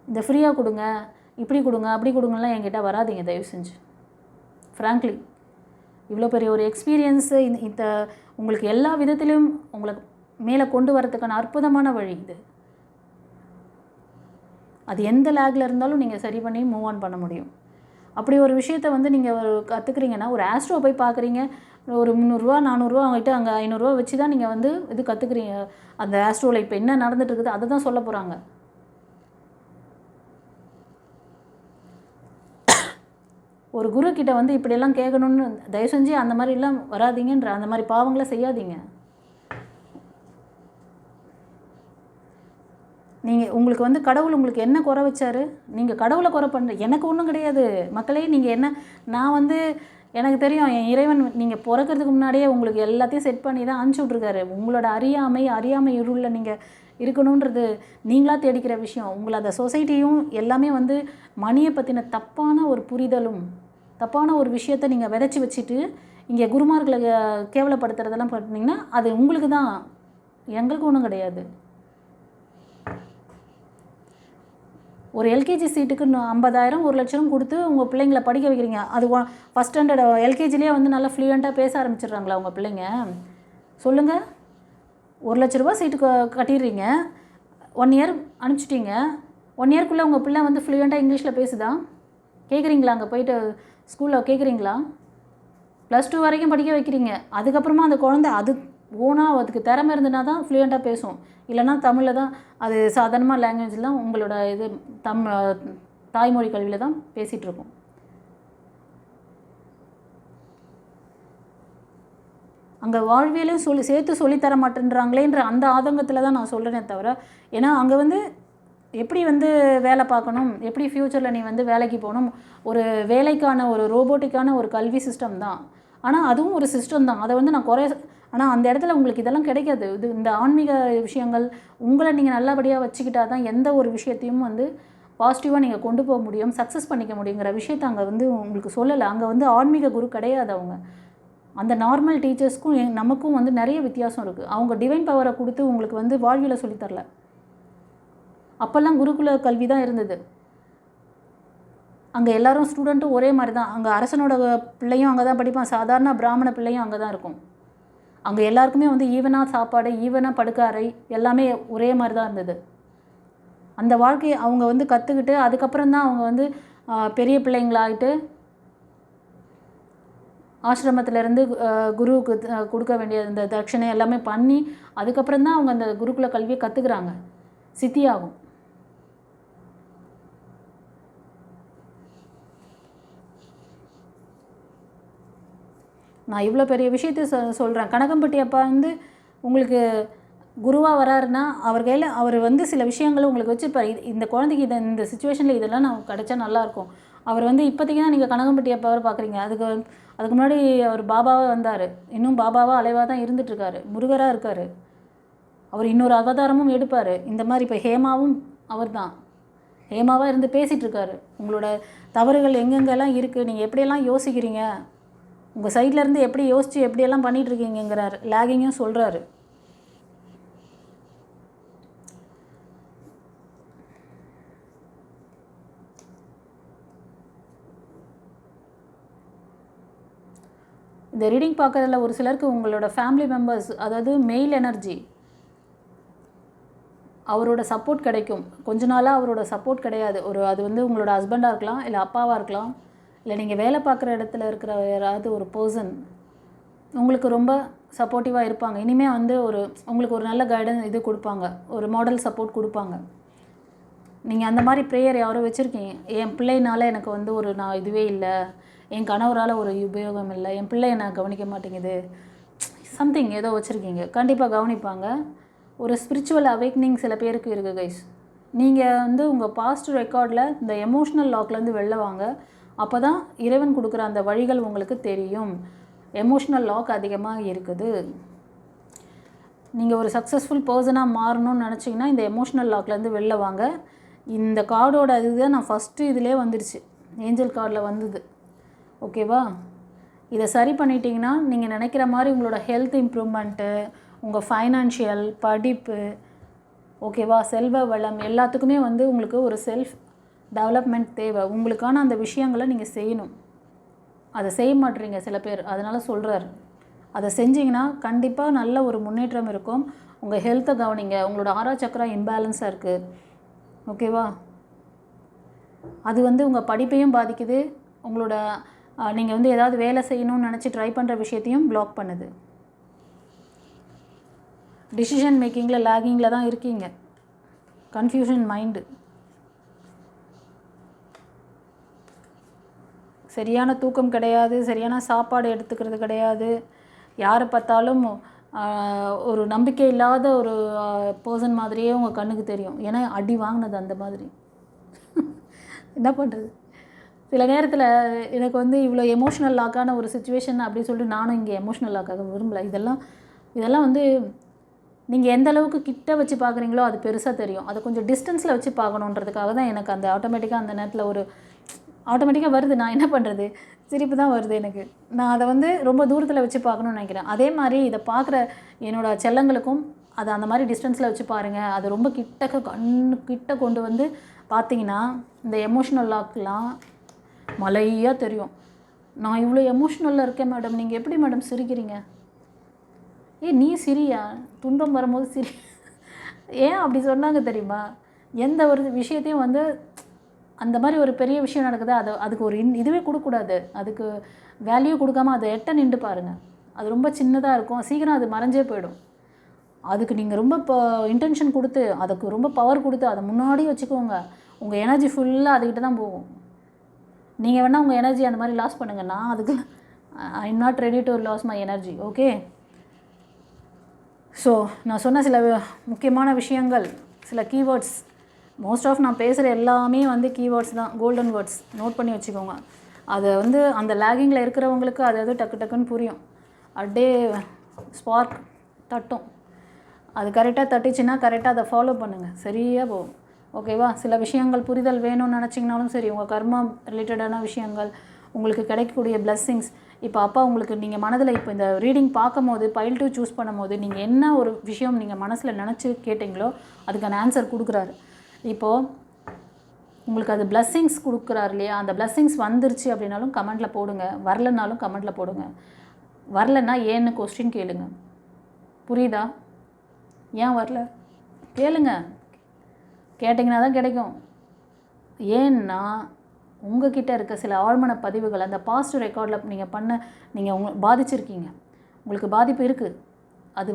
இந்த ஃப்ரீயாக கொடுங்க, இப்படி கொடுங்க, அப்படி கொடுங்கலாம் என்கிட்ட வராதிங்க தயவு செஞ்சு. ஃப்ராங்க்லி இவ்வளோ பெரிய ஒரு எக்ஸ்பீரியன்ஸு இந்த உங்களுக்கு எல்லா விதத்துலேயும் உங்களுக்கு மேலே கொண்டு வரதுக்கான அற்புதமான வழி இது. அது எந்த லேக்கில் இருந்தாலும் நீங்கள் சரி பண்ணி மூவ் ஆன் பண்ண முடியும். அப்படி ஒரு விஷயத்தை வந்து நீங்கள் கற்றுக்குறீங்கன்னா, ஒரு ஆஸ்ட்ரோ போய் பார்க்குறீங்க, ஒரு 300 400 அவங்ககிட்ட அங்கே 500 வச்சு தான் நீங்கள் வந்து இது கற்றுக்குறீங்க. அந்த ஆஸ்ட்ரோவில் இப்போ என்ன நடந்துட்டு இருக்குது அதை தான் சொல்ல போகிறாங்க. ஒரு குரு கிட்ட வந்து இப்படியெல்லாம் கேட்கணுன்னு தயவு செஞ்சு அந்த மாதிரிலாம் வராதிங்கன்ற, அந்த மாதிரி பாவங்களை செய்யாதீங்க. நீங்கள் உங்களுக்கு வந்து கடவுள் உங்களுக்கு என்ன குறை வச்சாரு? நீங்கள் கடவுளை குறை பண்ணுற எனக்கு ஒன்றும் கிடையாது மக்களே. நீங்கள் என்ன, நான் வந்து எனக்கு தெரியும் என் இறைவன் நீங்கள் பிறக்கிறதுக்கு முன்னாடியே உங்களுக்கு எல்லாத்தையும் செட் பண்ணி தான் அனுப்பிச்சி விட்ருக்காரு. உங்களோட அறியாமை இருளில் நீங்கள் இருக்கணுன்றது நீங்களாக தேடிக்கிற விஷயம். உங்களை அந்த சொசைட்டியும் எல்லாமே வந்து மணியை பற்றின தப்பான ஒரு புரிதலும், தப்பான ஒரு விஷயத்தை நீங்கள் விதைச்சி வச்சுட்டு இங்கே குருமார்களை கேவலப்படுத்துறதெல்லாம் பண்ணிங்கன்னா அது உங்களுக்கு தான், எங்களுக்கு ஒன்றும் கிடையாது. ஒரு எல்கேஜி சீட்டுக்கு 50,000 1 லட்சம் கொடுத்து உங்கள் பிள்ளைங்களை படிக்க வைக்கிறீங்க. அது ஃபஸ்ட் ஸ்டாண்டர்ட் எல்கேஜிலேயே வந்து நல்லா ஃப்ளூயண்ட்டாக பேச ஆரம்பிச்சிடுறாங்களா உங்கள் பிள்ளைங்க? சொல்லுங்கள். 1 லட்ச ரூபா சீட்டுக்கு கட்டிடுறீங்க, 1 இயர் அனுப்பிச்சிட்டிங்க. 1 இயர்க்குள்ளே உங்கள் பிள்ளை வந்து ஃப்ளூயண்ட்டாக இங்கிலீஷில் பேசுதா? கேட்குறீங்களா? அங்கே போயிட்டு ஸ்கூலில் கேட்குறீங்களா? +2 வரைக்கும் படிக்க வைக்கிறீங்க. அதுக்கப்புறமா அந்த குழந்தை அது ஓனாக அதுக்கு திறமை இருந்ததுனா தான் ஃப்ளூயண்ட்டாக பேசும். இல்லைனா தமிழில் தான், அது சாதாரணமாக லாங்குவேஜில் தான் உங்களோட இது தாய்மொழி கல்வியில் தான் பேசிகிட்ருக்கோம். அங்கே வாழ்வியலையும் சேர்த்து சொல்லித்தர மாட்டேன்றாங்களேன்ற அந்த ஆதங்கத்தில் தான் நான் சொல்கிறேனே தவிர, ஏன்னா அங்கே வந்து எப்படி வந்து வேலை பார்க்கணும், எப்படி ஃப்யூச்சரில் நீ வந்து வேலைக்கு போகணும், ஒரு வேலைக்கான ஒரு ரோபோட்டிக்கான ஒரு கல்வி சிஸ்டம் தான். ஆனால் அதுவும் ஒரு சிஸ்டம் தான், அதை வந்து நான் ஆனால் அந்த இடத்துல உங்களுக்கு இதெல்லாம் கிடைக்காது. இந்த ஆன்மீக விஷயங்கள் உங்களை நீங்கள் நல்லபடியாக வச்சுக்கிட்டா தான் எந்த ஒரு விஷயத்தையும் வந்து பாசிட்டிவாக நீங்கள் கொண்டு போக முடியும், சக்ஸஸ் பண்ணிக்க முடியுங்கிற விஷயத்தை அங்கே வந்து உங்களுக்கு சொல்லலை. அங்கே வந்து ஆன்மீக குரு கிடையாது. அவங்க அந்த நார்மல் டீச்சர்ஸ்க்கும் நமக்கும் வந்து நிறைய வித்தியாசம் இருக்குது. அவங்க டிவைன் பவரை கொடுத்து உங்களுக்கு வந்து வாழ்வியலை சொல்லித்தரல. அப்போல்லாம் குருகுல கல்வி தான் இருந்தது. அங்கே எல்லோரும் ஸ்டூடெண்ட்டும் ஒரே மாதிரி தான். அங்கே அரசனோட பிள்ளையும் அங்கே தான் படிப்பான், சாதாரண பிராமண பிள்ளையும் அங்கே தான் இருக்கும். அங்கே எல்லாருக்குமே வந்து ஈவனாக சாப்பாடு, ஈவனாக படுக்க அறை, எல்லாமே ஒரே மாதிரி தான் இருந்தது. அந்த வாழ்க்கையை அவங்க வந்து கற்றுக்கிட்டு அதுக்கப்புறம் தான் அவங்க வந்து பெரிய பிள்ளைங்களாகிட்டு ஆசிரமத்திலேருந்து குருவுக்கு கொடுக்க வேண்டிய இந்த தட்சணை எல்லாமே பண்ணி அதுக்கப்புறம் தான் அவங்க அந்த குருகுல கல்வியை கற்றுக்குறாங்க, சித்தியாகும். நான் இவ்வளோ பெரிய விஷயத்தை சொல்கிறேன். கனகம்பட்டி அப்பா வந்து உங்களுக்கு குருவாக வராருன்னா அவர் கையில் அவர் வந்து சில விஷயங்களை உங்களுக்கு வச்சுருப்பார். இந்த குழந்தைக்கு இந்த சுச்சுவேஷனில் இதெல்லாம் நான் கிடச்சா நல்லாயிருக்கும். அவர் வந்து இப்போதைக்கு தான் நீங்கள் கனகம்பட்டி அப்பாவை பார்க்குறீங்க. அதுக்கு முன்னாடி அவர் பாபாவாக வந்தார். இன்னும் பாபாவாக அலைவாக தான் இருந்துகிட்ருக்காரு, முருகராக இருக்கார். அவர் இன்னொரு அவதாரமும் எடுப்பார். இந்த மாதிரி இப்போ ஹேமாவும் அவர் தான் ஹேமாவாக இருந்து பேசிகிட்ருக்காரு. உங்களோட தவறுகள் எங்கெங்கெல்லாம் இருக்குது, நீங்கள் எப்படியெல்லாம் யோசிக்கிறீங்க, உங்கள் சைட்லேருந்து எப்படி யோசித்து எப்படியெல்லாம் பண்ணிகிட்ருக்கீங்கிறார். லேகிங்கும் சொல்கிறாரு. இந்த ரீடிங் பார்க்குறதுல ஒரு சிலருக்கு உங்களோட ஃபேமிலி மெம்பர்ஸ், அதாவது மெயில் எனர்ஜி, அவரோட சப்போர்ட் கிடைக்கும். கொஞ்ச நாளாக அவரோட சப்போர்ட் கிடையாது. அது வந்து உங்களோட ஹஸ்பண்டாக இருக்கலாம், இல்லை அப்பாவாக இருக்கலாம், இல்லை நீங்கள் வேலை பார்க்குற இடத்துல இருக்கிற யாராவது ஒரு பர்சன் உங்களுக்கு ரொம்ப சப்போர்ட்டிவாக இருப்பாங்க. இனிமேல் வந்து உங்களுக்கு ஒரு நல்ல கைடன்ஸ் இது கொடுப்பாங்க, ஒரு மாடல் சப்போர்ட் கொடுப்பாங்க. நீங்கள் அந்த மாதிரி ப்ரேயர் யாரோ வச்சுருக்கீங்க. என் பிள்ளைனால எனக்கு வந்து நான் இதுவே இல்லை, என் கணவரால் ஒரு உபயோகம் இல்லை, என் பிள்ளை என்னை கவனிக்க மாட்டேங்குது, சம்திங் ஏதோ வச்சுருக்கீங்க. கண்டிப்பாக கவனிப்பாங்க. ஒரு ஸ்பிரிச்சுவல் அவேக்னிங் சில பேருக்கு இருக்குது கைஸ். நீங்கள் வந்து உங்கள் பாஸ்ட் ரெக்கார்டில் இந்த எமோஷ்னல் லாக்லேருந்து வெளில வாங்க. அப்போ தான் இறைவன் கொடுக்குற அந்த வழிகள் உங்களுக்கு தெரியும். எமோஷ்னல் லாக் அதிகமாக இருக்குது. நீங்கள் ஒரு சக்ஸஸ்ஃபுல் பர்சனாக மாறணும்னு நினச்சிங்கன்னா இந்த எமோஷ்னல் லாக்லேருந்து வெளில வாங்க. இந்த கார்டோட இதுதான் நான் ஃபஸ்ட்டு இதிலே வந்துடுச்சு, ஏஞ்சல் கார்டில் வந்தது. ஓகேவா? இதை சரி பண்ணிட்டீங்கன்னா நீங்கள் நினைக்கிற மாதிரி உங்களோட ஹெல்த் இம்ப்ரூவ்மெண்ட்டு, உங்கள் ஃபைனான்ஷியல், படிப்பு, ஓகேவா, செல்வ வளம் எல்லாத்துக்குமே வந்து உங்களுக்கு ஒரு செல்ஃப் டெவலப்மெண்ட் தேவை. உங்களுக்கான அந்த விஷயங்களை நீங்கள் செய்யணும். அதை செய்ய மாட்டேறீங்க சில பேர், அதனால் சொல்கிறாரு. அதை செஞ்சிங்கன்னா கண்டிப்பாக நல்ல ஒரு முன்னேற்றம் இருக்கும். உங்கள் ஹெல்த்தை கவனிங்க. உங்களோட ஆறா சக்கரா இம்பேலன்ஸாக இருக்குது. ஓகேவா? அது வந்து உங்கள் படிப்பையும் பாதிக்குது. உங்களோட நீங்கள் வந்து ஏதாவது வேலை செய்யணும்னு நினச்சி ட்ரை பண்ணுற விஷயத்தையும் பிளாக் பண்ணுது. டிசிஷன் மேக்கிங்கில் லேகிங்கில் தான் இருக்கீங்க. Confusion mind. சரியான தூக்கம் கிடையாது, சரியான சாப்பாடு எடுத்துக்கிறது கிடையாது. யாரை பார்த்தாலும் ஒரு நம்பிக்கை இல்லாத ஒரு பர்சன் மாதிரியே உங்கள் கண்ணுக்கு தெரியும். ஏன்னா அடி வாங்கினது அந்த மாதிரி. என்ன பண்ணுறது? சில நேரத்தில் எனக்கு வந்து இவ்வளோ எமோஷ்னல் லாக்கான ஒரு சுச்சுவேஷன் அப்படின்னு சொல்லிட்டு நானும் இங்கே எமோஷ்னல் லாக்காக விரும்பலை. இதெல்லாம் வந்து நீங்கள் எந்த அளவுக்கு கிட்ட வச்சு பார்க்குறீங்களோ அது பெருசாக தெரியும். அதை கொஞ்சம் டிஸ்டன்ஸில் வச்சு பார்க்கணுன்றதுக்காக தான் எனக்கு அந்த ஆட்டோமேட்டிக்காக அந்த நேரத்தில் ஆட்டோமேட்டிக்காக வருது. நான் என்ன பண்ணுறது? சிரிப்பு தான் வருது எனக்கு. நான் அதை வந்து ரொம்ப தூரத்தில் வச்சு பார்க்கணுன்னு நினைக்கிறேன். அதே மாதிரி இதை பார்க்குற என்னோடய செல்லங்களுக்கும் அதை அந்த மாதிரி டிஸ்டன்ஸில் வச்சு பாருங்கள். அது ரொம்ப கிட்ட கொண்டு வந்து பார்த்தீங்கன்னா இந்த எமோஷ்னல் லாக்லாம் மலையாக தெரியும். நான் இவ்வளோ எமோஷ்னலில் இருக்கேன் மேடம், நீங்கள் எப்படி மேடம் சிரிக்கிறீங்க? நீ சிரியா, துன்பம் வரும்போது சிரி. ஏன் அப்படி சொன்னாங்க தெரியுமா? எந்த ஒரு விஷயத்தையும் வந்து அந்த மாதிரி ஒரு பெரிய விஷயம் நடக்குது, அதுக்கு ஒரு இதுவே கொடுக்கக்கூடாது. அதுக்கு வேல்யூ கொடுக்காம அதை நின்று பாருங்கள். அது ரொம்ப சின்னதாக இருக்கும், சீக்கிரம் அது மறைஞ்சே போயிடும். அதுக்கு நீங்கள் ரொம்ப இன்டென்ஷன் கொடுத்து அதுக்கு ரொம்ப பவர் கொடுத்து அதை முன்னாடியே வச்சுக்கோங்க. உங்கள் எனர்ஜி ஃபுல்லாக அதுக்கிட்ட தான் போகும். நீங்கள் வேணால் உங்கள் எனர்ஜி அந்த மாதிரி லாஸ் பண்ணுங்கள். நான் அதுக்கு I am not ready to loss my energy. Okay? So நான் சொன்ன சில முக்கியமான விஷயங்கள், சில கீவேர்ட்ஸ், மோஸ்ட் ஆஃப் நான் பேசுகிற எல்லாமே வந்து கீவேர்ட்ஸ் தான், கோல்டன் வேர்ட்ஸ். நோட் பண்ணி வச்சுக்கோங்க. அதை வந்து அந்த லேகிங்கில் இருக்கிறவங்களுக்கு அது டக்குன்னு புரியும். அப்படியே ஸ்பார்க் தட்டும். அது கரெக்டாக தட்டுச்சுன்னா கரெக்டாக அதை ஃபாலோ பண்ணுங்கள், சரியாக போகும். ஓகேவா? சில விஷயங்கள் புரிதல் வேணும்னு நினச்சிங்கனாலும் சரி, உங்கள் கர்மா ரிலேட்டடான விஷயங்கள், உங்களுக்கு கிடைக்கக்கூடிய பிளெஸ்ஸிங்ஸ். இப்போ அப்பா உங்களுக்கு நீங்கள் மனதில் இப்போ இந்த ரீடிங் பார்க்கும் போது பைல் 2 சூஸ் பண்ணும் போது நீங்கள் என்ன ஒரு விஷயம் நீங்கள் மனசில் நினச்சி கேட்டிங்களோ அதுக்கான ஆன்சர் கொடுக்குறாரு. இப்போது உங்களுக்கு அது பிளெஸ்ஸிங்ஸ் கொடுக்குறாரு இல்லையா? அந்த பிளெஸ்ஸிங்ஸ் வந்துருச்சு அப்படின்னாலும் கமெண்ட்டில் போடுங்க, வரலனாலும் கமெண்ட்டில் போடுங்க. வரலன்னா ஏன்னு கொஸ்டின் கேளுங்க. புரியுதா? ஏன் வரல கேளுங்க. கேட்டிங்கன்னா தான் கிடைக்கும். ஏன்னா உங்ககிட்ட இருக்க சில ஆழ்மன பதிவுகள், அந்த பாஸ்ட் ரெக்கார்டில் நீங்கள் பாதிச்சிருக்கீங்க, உங்களுக்கு பாதிப்பு இருக்குது. அது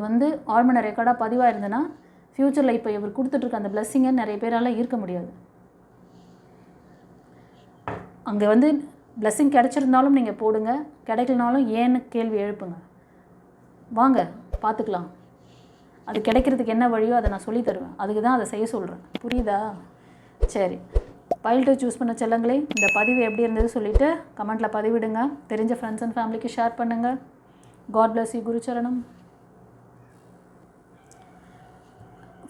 ஆழ்மன ரெக்கார்டாக பதிவாக இருந்ததுன்னா ஃப்யூச்சரில் இப்போ இவர் கொடுத்துட்ருக்க அந்த பிளெஸ்ஸிங்கை நிறைய பேரால் ஈர்க்க முடியாது. அங்கே பிளெஸ்ஸிங் கிடச்சிருந்தாலும் நீங்கள் போடுங்க, கிடைக்கலனாலும் ஏன்னு கேள்வி எழுப்புங்க. வாங்க பார்த்துக்கலாம். அது கிடைக்கிறதுக்கு என்ன வழியோ அதை நான் சொல்லி தருவேன். அதுக்கு தான் அதை செய்ய சொல்கிறேன். புரியுதா? சரி, பைல் 2 சூஸ் பண்ண செல்லங்களே, இந்த பதிவு எப்படி இருந்தது சொல்லிவிட்டு கமெண்ட்டில் பதிவிடுங்க. தெரிஞ்ச ஃப்ரெண்ட்ஸ் அண்ட் ஃபேமிலிக்கு ஷேர் பண்ணுங்கள். God bless you. குருச்சரணம்.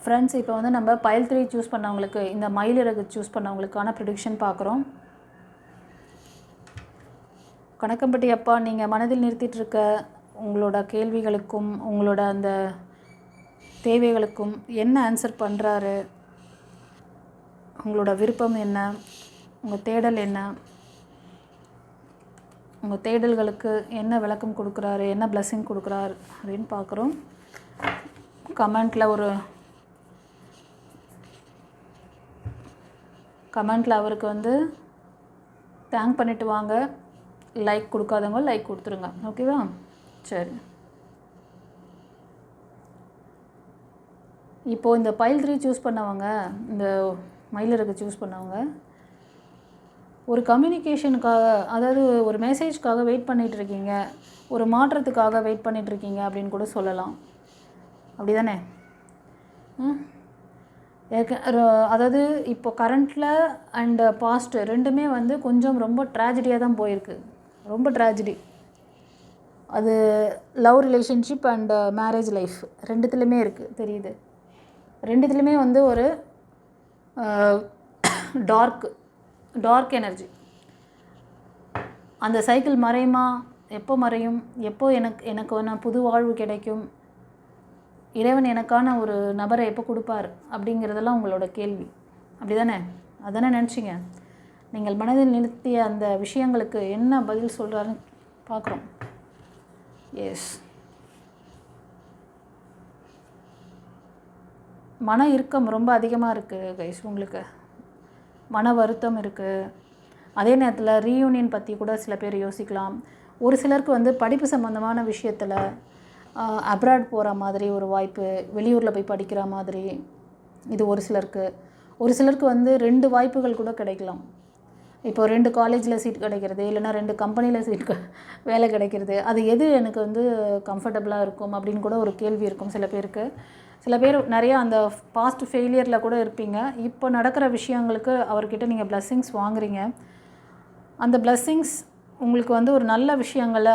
ஃப்ரெண்ட்ஸ், இப்போ நம்ம பைல் 3 சூஸ் பண்ணவங்களுக்கு, இந்த மயிலிறகு சூஸ் பண்ணவங்களுக்கான ப்ரிடிக்ஷன் பார்க்குறோம். கணக்கம்பட்டி அப்பா, நீங்கள் மனதில் நிறுத்திட்டு இருக்க உங்களோட கேள்விகளுக்கும் உங்களோட அந்த தேவைகளுக்கும் என்ன ஆன்சர் பண்ணுறாரு, உங்களோட விருப்பம் என்ன, உங்கள் தேடல் என்ன, உங்கள் தேடல்களுக்கு என்ன விளக்கம் கொடுக்குறாரு, என்ன பிளெஸ்ஸிங் கொடுக்குறாரு அப்படின்னு பார்க்குறோம். கமெண்ட்டில் அவருக்கு தேங்க் பண்ணிவிட்டு வாங்க. லைக் கொடுக்காதவங்க லைக் கொடுத்துருங்க. ஓகேவா? சரி, இப்போது இந்த பைல் 3 சூஸ் பண்ணவங்க, இந்த மயிலிறகு சூஸ் பண்ணவங்க ஒரு கம்யூனிகேஷனுக்காக, அதாவது ஒரு மெசேஜ்க்காக வெயிட் பண்ணிகிட்ருக்கீங்க, ஒரு மாற்றத்துக்காக வெயிட் பண்ணிகிட்ருக்கீங்க அப்படின்னு கூட சொல்லலாம். அப்படி தானே? அதாவது இப்போ கரண்ட்டில் அண்டு பாஸ்ட்டு ரெண்டுமே கொஞ்சம் ரொம்ப ட்ராஜடியாக தான் போயிருக்கு. ரொம்ப ட்ராஜடி. அது love relationship and marriage life ரெண்டுத்துலேயுமே இருக்குது. தெரியுது? ரெண்டுத்துலேயுமே ஒரு டார்க் எனர்ஜி. அந்த சைக்கிள் மறையுமா? எப்போ மறையும்? எப்போ எனக்கு புது வாழ்வு கிடைக்கும்? இறைவன் எனக்கான ஒரு நபரை எப்போ கொடுப்பார்? அப்படிங்கிறதெல்லாம் உங்களோட கேள்வி. அப்படி தானே? அதானே நினச்சிங்க? நீங்கள் மனதில் நிறுத்திய அந்த விஷயங்களுக்கு என்ன பதில் சொல்கிறாருன்னு பார்க்குறோம். எஸ், மன இறுக்கம் ரொம்ப அதிகமாக இருக்குது கைஸ். உங்களுக்கு மன வருத்தம் இருக்குது. அதே நேரத்தில் ரீயூனியன் பற்றி கூட சில பேர் யோசிக்கலாம். ஒரு சிலருக்கு படிப்பு சம்மந்தமான விஷயத்தில் அப்ராட் போகிற மாதிரி ஒரு வாய்ப்பு, வெளியூரில் போய் படிக்கிற மாதிரி, இது ஒரு சிலருக்கு. 2 வாய்ப்புகள் கூட கிடைக்கலாம். இப்போ 2 காலேஜில் சீட் கிடைக்கிறது, இல்லைனா 2 கம்பெனியில் வேலை கிடைக்கிறது. அது எது எனக்கு கம்ஃபர்டபுளாக இருக்கும் அப்படின்னு கூட ஒரு கேள்வி இருக்கும் சில பேருக்கு. சில பேர் நிறையா அந்த பாஸ்ட் ஃபெயிலியரில் கூட இருப்பீங்க. இப்போ நடக்கிற விஷயங்களுக்கு அவர்கிட்ட நீங்கள் பிளெஸ்ஸிங்ஸ் வாங்குறீங்க. அந்த பிளெஸ்ஸிங்ஸ் உங்களுக்கு ஒரு நல்ல விஷயங்களை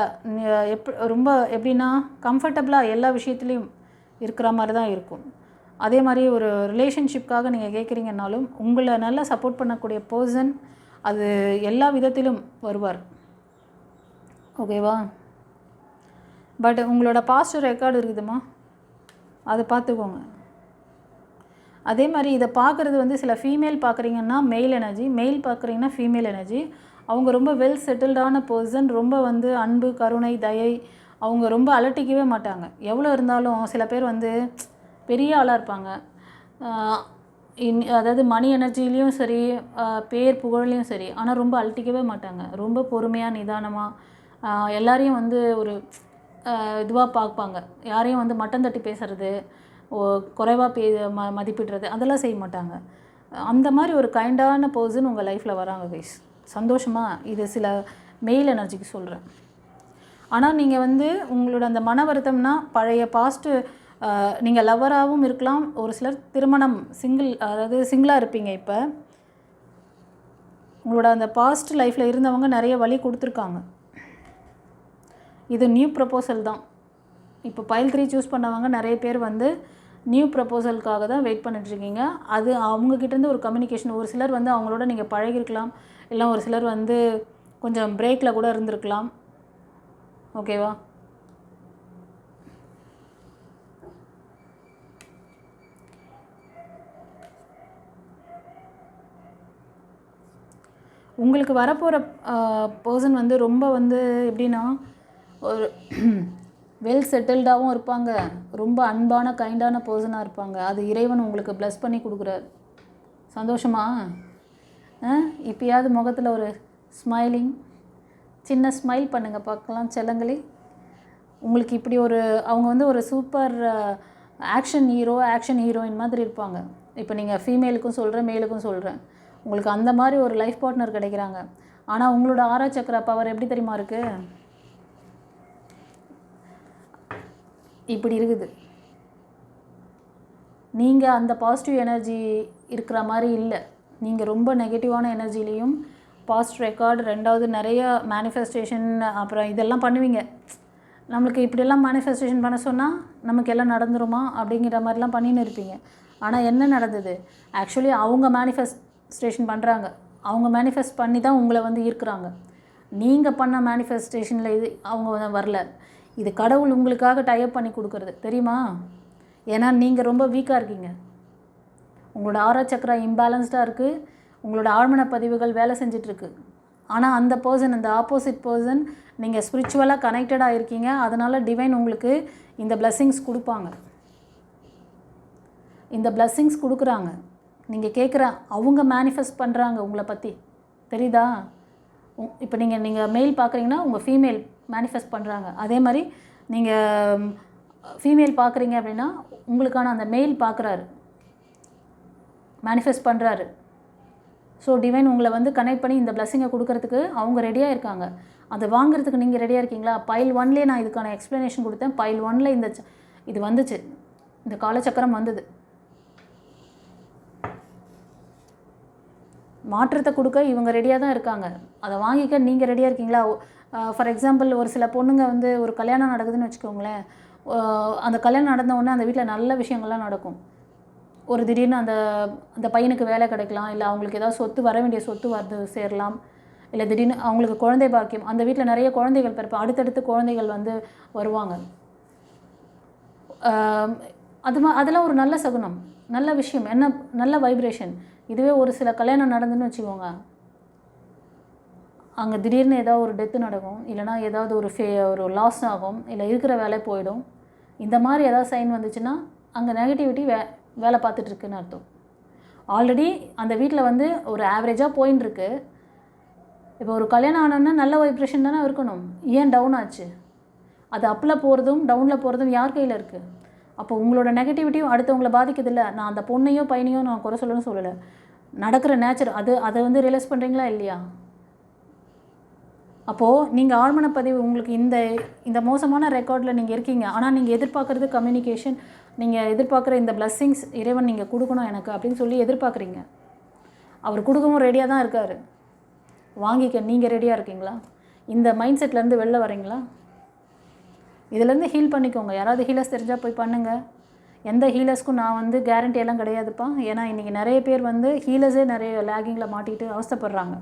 ரொம்ப எப்படின்னா கம்ஃபர்டபுளாக எல்லா விஷயத்துலேயும் இருக்கிற மாதிரி தான் இருக்கும். அதே மாதிரி ஒரு ரிலேஷன்ஷிப்காக நீங்கள் கேட்குறீங்கன்னாலும் உங்களை நல்லா சப்போர்ட் பண்ணக்கூடிய பர்சன் அது எல்லா விதத்திலும் வருவார். ஓகேவா? பட் உங்களோட பாஸ்ட் ரெக்கார்டு இருக்குதுமா, அதை பார்த்துக்கோங்க. அதே மாதிரி இதை பார்க்குறது சில ஃபீமேல் பார்க்குறீங்கன்னா மெயில் எனர்ஜி, மெயில் பார்க்குறீங்கன்னா ஃபீமேல் எனர்ஜி. அவங்க ரொம்ப வெல் செட்டில்டான பர்சன். ரொம்ப அன்பு, கருணை, தயை. அவங்க ரொம்ப அலட்டிக்கவே மாட்டாங்க. எவ்வளோ இருந்தாலும் சில பேர் பெரிய ஆளாக இருப்பாங்க. அதாவது மணி எனர்ஜிலையும் சரி, பேர் புகழ்லையும் சரி. ஆனால் ரொம்ப அலட்டிக்கவே மாட்டாங்க. ரொம்ப பொறுமையாக, நிதானமாக எல்லாரையும் ஒரு இதுவாக பார்ப்பாங்க. யாரையும் மட்டம் தட்டி பேசுகிறது, குறைவாக மதிப்பிடுறது அதெல்லாம் செய்ய மாட்டாங்க. அந்த மாதிரி ஒரு கைண்டான பர்சன் உங்கள் லைஃப்பில் வராங்க கைஸ். சந்தோஷமாக இது சில மெயில் எனர்ஜிக்கு சொல்கிறேன். ஆனால் நீங்கள் உங்களோட அந்த மன வருத்தம்னா பழைய பாஸ்ட்டு, நீங்கள் லவ்வராகவும் இருக்கலாம். ஒரு சிலர் திருமணம் அதாவது சிங்கிளாக இருப்பீங்க. இப்போ உங்களோட அந்த பாஸ்ட் லைஃப்பில் இருந்தவங்க நிறைய வழி கொடுத்துருக்காங்க. இது நியூ ப்ரப்போசல் தான். இப்போ பைல் 3 சூஸ் பண்ணவங்க நிறைய பேர் நியூ ப்ரப்போசலுக்காக தான் வெயிட் பண்ணிட்டுருக்கீங்க. அது அவங்கக்கிட்டேருந்து ஒரு கம்யூனிகேஷன். ஒரு சிலர் அவங்களோட நீங்கள் பழகிருக்கலாம், இல்லை ஒரு சிலர் கொஞ்சம் பிரேக்கில் கூட இருந்திருக்கலாம். ஓகேவா? உங்களுக்கு வரப்போகிற பர்சன் ரொம்ப எப்படின்னா ஒரு வெல் செட்டில்டாகவும் இருப்பாங்க. ரொம்ப அன்பான கைண்டான பர்சனாக இருப்பாங்க. அது இறைவன் உங்களுக்கு ப்ளஸ் பண்ணி கொடுக்குறாரு. சந்தோஷமா? இப்போயாவது முகத்தில் ஒரு ஸ்மைலிங், சின்ன ஸ்மைல் பண்ணுங்கள் பார்க்கலாம் செல்லங்களே. உங்களுக்கு இப்படி ஒரு அவங்க வந்து ஒரு super action hero, action heroine மாதிரி இருப்பாங்க. இப்போ நீங்கள் ஃபீமேலுக்கும் சொல்கிறேன், மேலுக்கும் சொல்கிறேன். உங்களுக்கு அந்த மாதிரி ஒரு லைஃப் பார்ட்னர் கிடைக்கிறாங்க. ஆனால் உங்களோட ஆரா சக்கர பவர் எப்படி தெரியுமா இருக்குது? இப்படி இருக்குது. நீங்கள் அந்த பாசிட்டிவ் எனர்ஜி இருக்கிற மாதிரி இல்லை. நீங்கள் ரொம்ப நெகட்டிவான எனர்ஜிலையும் பாஸ்ட் ரெக்கார்டு, ரெண்டாவது நிறைய மேனிஃபெஸ்டேஷன், அப்புறம் இதெல்லாம் பண்ணுவீங்க. நம்மளுக்கு இப்படியெல்லாம் மேனிஃபெஸ்டேஷன் பண்ண சொன்னால் நமக்கு எல்லாம் நடந்துருமா அப்படிங்கிற மாதிரிலாம் பண்ணின்னு இருப்பீங்க. ஆனால் என்ன நடந்தது? ஆக்சுவலி அவங்க மேனிஃபெஸ்டேஷன் பண்ணுறாங்க. அவங்க மேனிஃபெஸ்ட் பண்ணி தான் உங்களை வந்து ஈர்க்குறாங்க. நீங்கள் பண்ண மேனிஃபெஸ்டேஷனில் இது அவங்க வரல. இது கடவுள் உங்களுக்காக டைப் பண்ணி கொடுக்குறது தெரியுமா? ஏன்னா நீங்கள் ரொம்ப வீக்காக இருக்கீங்க. உங்களோட ஆரா சக்கரா இம்பேலன்ஸ்டாக இருக்குது. உங்களோட ஆழ்மன பதிவுகள் வேலை செஞ்சிட்ருக்கு. ஆனால் அந்த பர்சன், அந்த ஆப்போசிட் பர்சன், நீங்கள் ஸ்பிரிச்சுவலாக கனெக்டடாக இருக்கீங்க. அதனால் டிவைன் உங்களுக்கு இந்த பிளெஸ்ஸிங்ஸ் கொடுப்பாங்க. இந்த பிளெஸ்ஸிங்ஸ் கொடுக்குறாங்க. நீங்கள் கேட்குற அவங்க மேனிஃபெஸ்ட் பண்ணுறாங்க உங்களை பற்றி. தெரியுதா? இப்போ நீங்கள் மெயில் பார்க்குறீங்கன்னா உங்கள் ஃபீமேல் மேனிஃபெஸ்ட் பண்ணுறாங்க. அதே மாதிரி நீங்கள் ஃபீமேல் பார்க்குறீங்க அப்படின்னா உங்களுக்கான அந்த மெயில் பார்க்குறாரு, மேனிஃபெஸ்ட் பண்ணுறாரு. ஸோ டிவைன் உங்களை வந்து கனெக்ட் பண்ணி இந்த பிளெஸ்ஸிங்கை கொடுக்கறதுக்கு அவங்க ரெடியாக இருக்காங்க. அதை வாங்குறதுக்கு நீங்கள் ரெடியாக இருக்கீங்களா? பைல் 1லேயே நான் இதுக்கான எக்ஸ்ப்ளனேஷன் கொடுத்தேன். பைல் 1ல் இது வந்துச்சு, இந்த காலச்சக்கரம் வந்தது. மாற்றத்தை கொடுக்க இவங்க ரெடியாக தான் இருக்காங்க. அதை வாங்கிக்க நீங்கள் ரெடியாக இருக்கீங்களா? ஃபார் எக்ஸாம்பிள், ஒரு சில பொண்ணுங்க வந்து ஒரு கல்யாணம் நடக்குதுன்னு வச்சுக்கோங்களேன். அந்த கல்யாணம் நடந்த உடனே அந்த வீட்டில் நல்ல விஷயங்கள்லாம் நடக்கும். ஒரு திடீர்னு அந்த பையனுக்கு வேலை கிடைக்கலாம், இல்லை அவங்களுக்கு ஏதாவது சொத்து, வர வேண்டிய சொத்து வந்து சேரலாம், இல்லை திடீர்னு அவங்களுக்கு குழந்தை பாக்கியம். அந்த வீட்டில் நிறைய குழந்தைகள் பிறப்பு, அடுத்தடுத்து குழந்தைகள் வந்து வருவாங்க. அதெல்லாம் ஒரு நல்ல சகுனம், நல்ல விஷயம், என்ன நல்ல வைப்ரேஷன். இதுவே ஒரு சில கல்யாணம் நடந்துன்னு வச்சுக்கோங்க, அங்கே திடீர்னு ஏதாவது ஒரு டெத்து நடக்கும், இல்லைனா ஏதாவது ஒரு லாஸ் ஆகும், இல்லை இருக்கிற வேலை போயிடும். இந்த மாதிரி ஏதாவது சைன் வந்துச்சுன்னா அங்கே நெகட்டிவிட்டி வேலை பார்த்துட்ருக்குன்னு அர்த்தம். ஆல்ரெடி அந்த வீட்டில் வந்து ஒரு ஆவரேஜாக போயின்னு இருக்கு. இப்போ ஒரு கல்யாணம் ஆனோன்னா நல்ல வைப்ரேஷன் தானே இருக்கணும். ஏன் டவுன் ஆச்சு? அது அப்பில் போகிறதும் டவுனில் போகிறதும் யார் கையில் இருக்குது? அப்போ உங்களோட நெகட்டிவிட்டியும் அடுத்தவங்களை பாதிக்குது இல்லை? நான் அந்த பொண்ணையோ பையனையோ நான் குறை சொல்லலை. நடக்கிற நேச்சர் அதை வந்து ரியலைஸ் பண்ணுறீங்களா இல்லையா? அப்போது நீங்கள் ஆழ்மன பதிவு, உங்களுக்கு இந்த மோசமான ரெக்கார்டில் நீங்கள் இருக்கீங்க. ஆனால் நீங்கள் எதிர்பார்க்குறது கம்யூனிகேஷன், நீங்கள் எதிர்பார்க்குற இந்த பிளெஸ்ஸிங்ஸ் இறைவன் நீங்கள் கொடுக்கணும் எனக்கு அப்படின்னு சொல்லி எதிர்பார்க்குறீங்க. அவர் கொடுக்கவும் ரெடியாக தான் இருக்கார். வாங்கிக்க நீங்கள் ரெடியாக இருக்கீங்களா? இந்த மைண்ட் செட்லேருந்து வெளில வரீங்களா? இதிலேருந்து ஹீல் பண்ணிக்கோங்க. யாராவது ஹீலர்ஸ் தெரிஞ்சால் போய் பண்ணுங்கள். எந்த ஹீலர்ஸ்க்கும் நான் வந்து கேரண்டி எல்லாம் கிடையாதுப்பா. ஏன்னா இன்றைக்கி நிறைய பேர் வந்து ஹீலர்ஸே நிறைய லேகிங்கில் மாட்டிகிட்டு அவஸ்தைப்படுறாங்க.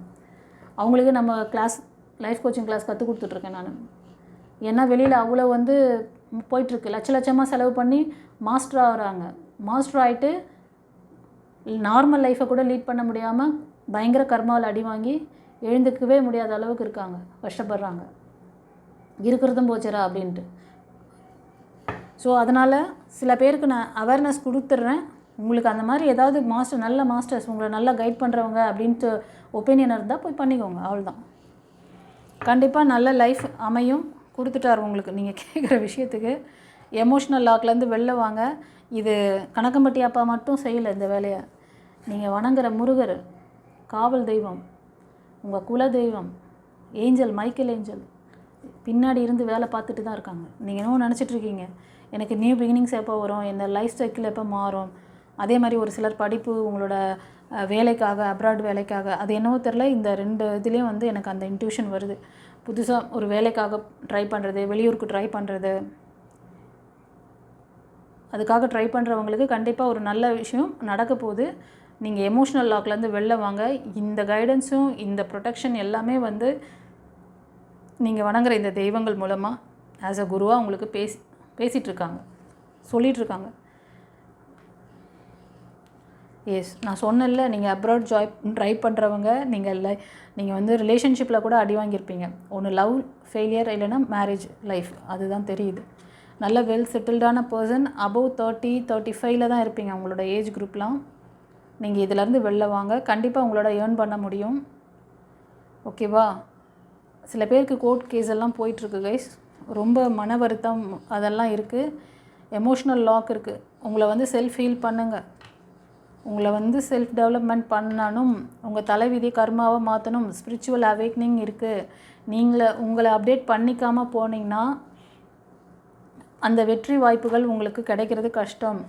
அவங்களுக்கு நம்ம லைஃப் கோச்சிங் கிளாஸ் கற்றுக் கொடுத்துட்ருக்கேன் நான். ஏன்னா வெளியில் அவ்வளோ வந்து போயிட்டுருக்கு, லட்சமாக செலவு பண்ணி மாஸ்டர் ஆகிறாங்க. மாஸ்டர் ஆகிட்டு நார்மல் லைஃப்பை கூட லீட் பண்ண முடியாமல் பயங்கர கர்மாவில் அடி வாங்கி எழுந்துக்கவே முடியாத அளவுக்கு இருக்காங்க, கஷ்டப்படுறாங்க. இருக்கிறதும் போச்சுரா அப்படின்ட்டு. ஸோ அதனால் சில பேருக்கு நான் அவேர்னஸ் கொடுத்துட்றேன். உங்களுக்கு அந்த மாதிரி ஏதாவது நல்ல மாஸ்டர்ஸ் உங்களை நல்லா கைட் பண்ணுறவங்க அப்படின்ட்டு ஒப்பீனியன் இருந்தால் போய் பண்ணிக்கோங்க. அவ்வளோதான். கண்டிப்பாக நல்ல லைஃப் அமையும். கொடுத்துட்டார் உங்களுக்கு. நீங்கள் கேட்குற விஷயத்துக்கு எமோஷ்னல் லாக்லேருந்து வெளில வாங்க. இது கணக்கம்பட்டி அப்பா மட்டும் செய்யலை இந்த வேலையை. நீங்கள் வணங்குற முருகர், காவல் தெய்வம், உங்கள் குல தெய்வம், ஏஞ்சல், மைக்கேல் ஏஞ்சல் பின்னாடி இருந்து வேலை பார்த்துட்டு தான் இருக்காங்க. நீங்கள் என்னவோ நினச்சிட்ருக்கீங்க, எனக்கு நியூ பிகினிங்ஸ் எப்போ வரும், இந்த லைஃப் சைக்கிள் எப்போ மாறும். அதே மாதிரி ஒரு சிலர் படிப்பு, உங்களோட வேலைக்காக, அப்ராட் வேலைக்காக, அது என்னவோ தெரில, இந்த 2 இதுலேயும் வந்து எனக்கு அந்த இன்ட்யூஷன் வருது. புதுசாக ஒரு வேலைக்காக ட்ரை பண்ணுறது, வெளியூருக்கு ட்ரை பண்ணுறது, அதுக்காக ட்ரை பண்ணுறவங்களுக்கு கண்டிப்பாக ஒரு நல்ல விஷயம் நடக்க போகுது. நீங்கள் எமோஷ்னல் லாக்லேருந்து வெளில வாங்க. இந்த கைடன்ஸும் இந்த ப்ரொடெக்ஷன் எல்லாமே வந்து நீங்கள் வணங்குற இந்த தெய்வங்கள் மூலமாக ஆஸ் அ குருவாக உங்களுக்கு பேசிகிட்ருக்காங்க, சொல்லிகிட்ருக்காங்க. எஸ், நான் சொன்னேன்ல, நீங்கள் அப்ராட் ட்ரை பண்ணுறவங்க, நீங்கள் வந்து ரிலேஷன்ஷிப்பில் கூட அடி வாங்கியிருப்பீங்க. ஒன்று லவ் ஃபெயிலியர், இல்லைன்னா மேரேஜ் லைஃப், அதுதான் தெரியுது. நல்ல வெல் செட்டில்டான பர்சன், அபவ் 30-35 தான் இருப்பீங்க உங்களோட ஏஜ் குரூப்லாம். நீங்கள் இதிலேருந்து வெளில வாங்க. கண்டிப்பாக உங்களோட ஏர்ன் பண்ண முடியும். ஓகேவா? சில பேருக்கு கோர்ட் கேஸ் எல்லாம் போயிட்டுருக்கு கைஸ். ரொம்ப மன வருத்தம் அதெல்லாம் இருக்குது. எமோஷ்னல் லாக் இருக்குது. உங்களை வந்து செல்ஃப் ஹீல் பண்ணுங்கள். உங்களை வந்து செல்ஃப் டெவலப்மெண்ட் பண்ணணும். உங்கள் தலைவிதி கர்மாவை மாற்றணும். ஸ்பிரிச்சுவல் அவேக்னிங் இருக்குது. உங்களை அப்டேட் பண்ணிக்காமல் போனீங்கன்னா அந்த வெற்றி வாய்ப்புகள் உங்களுக்கு கிடைக்கிறது கஷ்டம்.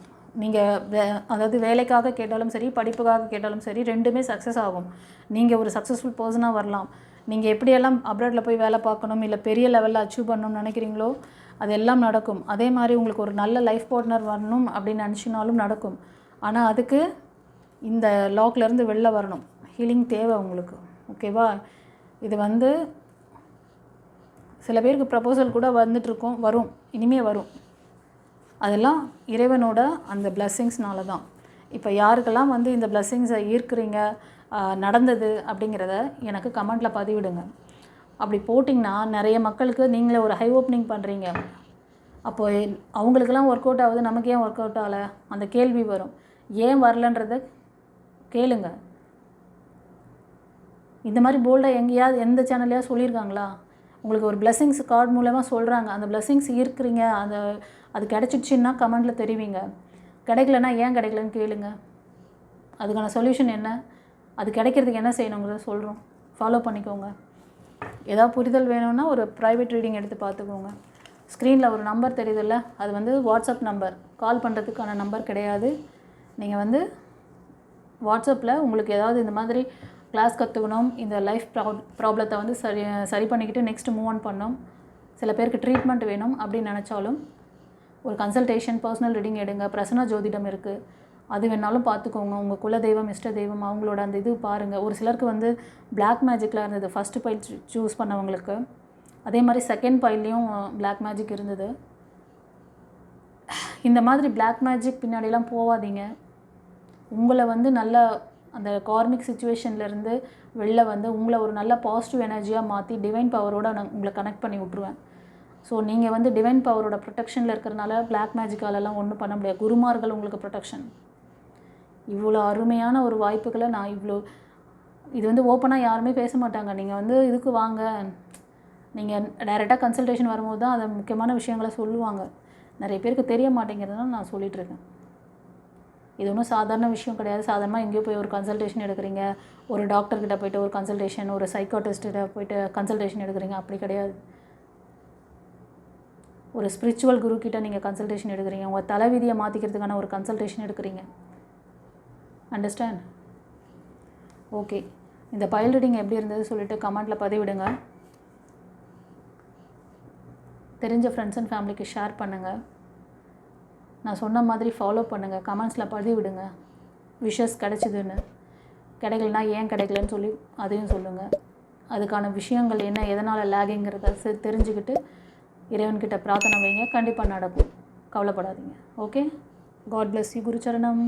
நீங்கள் அதாவது வேலைக்காக கேட்டாலும் சரி, படிப்புக்காக கேட்டாலும் சரி, ரெண்டுமே சக்ஸஸ் ஆகும். நீங்கள் ஒரு சக்ஸஸ்ஃபுல் பர்சனாக வரலாம். நீங்கள் எப்படியெல்லாம் அப்ராடில் போய் வேலை பார்க்கணும், இல்லை பெரிய லெவலில் அச்சீவ் பண்ணணும்னு நினைக்கிறீங்களோ அதெல்லாம் நடக்கும். அதே மாதிரி உங்களுக்கு ஒரு நல்ல லைஃப் பார்ட்னர் வரணும் அப்படின்னு நினச்சினாலும் நடக்கும். ஆனால் அதுக்கு இந்த லாக்லேருந்து வெளில வரணும். ஹீலிங் தேவை உங்களுக்கு. ஓகேவா? இது வந்து சில பேருக்கு ப்ரப்போசல் கூட வந்துட்டுருக்கோம், வரும், இனிமேல் வரும். அதெல்லாம் இறைவனோட அந்த பிளெஸ்ஸிங்ஸ்னால தான். இப்போ யாருக்கெல்லாம் வந்து இந்த பிளெஸ்ஸிங்ஸை ஈர்க்குறீங்க, நடந்தது அப்படிங்கிறத எனக்கு கமெண்ட்டில் பதிவிடுங்க. அப்படி போட்டிங்கன்னா நிறைய மக்களுக்கு நீங்களே ஒரு ஹை ஓப்பனிங் பண்ணுறீங்க. அப்போது அவங்களுக்கெல்லாம் ஒர்க் அவுட் ஆகுது, நமக்கு ஏன் ஒர்க் அவுட் ஆகலை அந்த கேள்வி வரும். ஏன் வரலன்றதை கேளுங்க. இந்த மாதிரி போல்டாக எங்கேயாவது எந்த சேனல்லையாவது சொல்லியிருக்காங்களா? உங்களுக்கு ஒரு பிளெஸ்ஸிங்ஸ் கார்டு மூலமாக சொல்கிறாங்க. அந்த பிளெஸ்ஸிங்ஸ் ஈர்க்குறீங்க, அது கிடச்சிடுச்சின்னா கமெண்ட்டில் தெரிவிங்க. கிடைக்கலன்னா ஏன் கிடைக்கலன்னு கேளுங்க. அதுக்கான சொல்யூஷன் என்ன, அது கிடைக்கிறதுக்கு என்ன செய்யணுங்கிறத சொல்கிறோம். ஃபாலோ பண்ணிக்கோங்க. ஏதாவது புரிதல் வேணும்னா ஒரு ப்ரைவேட் ரீடிங் எடுத்து பார்த்துக்கோங்க. ஸ்க்ரீனில் ஒரு நம்பர் தெரியுதில்ல, அது வந்து வாட்ஸ்அப் நம்பர். கால் பண்ணுறதுக்கான நம்பர் கிடையாது. நீங்கள் வந்து வாட்ஸ்அப்பில் உங்களுக்கு ஏதாவது இந்த மாதிரி கிளாஸ் கற்றுக்கணும், இந்த லைஃப் ப்ராப்ளத்தை வந்து சரி பண்ணிக்கிட்டு நெக்ஸ்ட்டு மூவ் ஆன் பண்ணணும், சில பேருக்கு ட்ரீட்மெண்ட் வேணும் அப்படின்னு நினச்சாலும் ஒரு கன்சல்டேஷன், பர்சனல் ரீடிங் எடுங்க. பிரசன்ன ஜோதிடம் இருக்குது, அது வேணாலும் பார்த்துக்கோங்க. உங்கள் குலதெய்வம், இஷ்ட தெய்வம், அவங்களோட அந்த இது பாருங்கள். ஒரு சிலருக்கு வந்து பிளாக் மேஜிக்கில் இருந்தது ஃபஸ்ட்டு பைல் சூஸ் பண்ணவங்களுக்கு. அதே மாதிரி செகண்ட் பைல்லையும் பிளாக் மேஜிக் இருந்தது. இந்த மாதிரி பிளாக் மேஜிக் பின்னாடிலாம் போகாதீங்க. உங்களை வந்து நல்ல அந்த கார்மிக் சிச்சுவேஷன்லேருந்து வெளில வந்து உங்களை ஒரு நல்ல பாசிட்டிவ் எனர்ஜியாக மாற்றி டிவைன் பவரோடு நான் உங்களை கனெக்ட் பண்ணி விட்ருவேன். ஸோ நீங்கள் வந்து டிவைன் பவரோட ப்ரொடெக்ஷனில் இருக்கிறனால பிளாக் மேஜிக்காலெல்லாம் ஒன்றும் பண்ண முடியாது. குருமார்கள் உங்களுக்கு ப்ரொடெக்ஷன். இவ்வளோ அருமையான ஒரு வாய்ப்புகளை நான் இது வந்து ஓப்பனாக யாருமே பேச மாட்டாங்க. நீங்கள் வந்து இதுக்கு வாங்க, நீங்கள் டைரெக்டாக கன்சல்டேஷன் வரும்போது தான் அதை முக்கியமான விஷயங்களை சொல்லுவாங்க. நிறைய பேருக்கு தெரிய மாட்டேங்கிறதுனால நான் சொல்லிகிட்ருக்கேன். இது ஒன்றும் சாதாரண விஷயம் கிடையாது. சாதாரணமாக எங்கேயோ போய் ஒரு கன்சல்டேஷன் எடுக்கிறீங்க, ஒரு டாக்டர்கிட்ட போய்ட்டு ஒரு கன்சல்டேஷன், ஒரு சைக்காட்டிஸ்ட்டிட்ட போய்ட்டு கன்சல்டேஷன் எடுக்கிறீங்க, அப்படி கிடையாது. ஒரு ஸ்பிரிச்சுவல் குரு கிட்ட நீங்கள் கன்சல்டேஷன் எடுக்கிறீங்க, உங்கள் தலைவிதியை மாற்றிக்கிறதுக்கான ஒரு கன்சல்டேஷன் எடுக்கிறீங்க. அண்டர்ஸ்டாண்ட்? ஓகே, இந்த பைல் ரீடிங் எப்படி இருந்தது சொல்லிவிட்டு கமெண்ட்டில் பதிவிடுங்க. தெரிஞ்ச ஃப்ரெண்ட்ஸ் அண்ட் ஃபேமிலிக்கு ஷேர் பண்ணுங்கள். நான் சொன்ன மாதிரி ஃபாலோ பண்ணுங்கள். கமெண்ட்ஸில் பதிவிடுங்க விஷஸ் கிடச்சிதுன்னு. கிடைக்கலனா ஏன் கிடைக்கலன்னு சொல்லி அதையும் சொல்லுங்கள். அதுக்கான விஷயங்கள் என்ன, எதனால் லேகிங்கிறத தெரிஞ்சுக்கிட்டு இறைவன்கிட்ட பிரார்த்தனை வைங்க. கண்டிப்பாக நடக்கும், கவலைப்படாதீங்க. Okay, God bless you. குருச்சரணம்.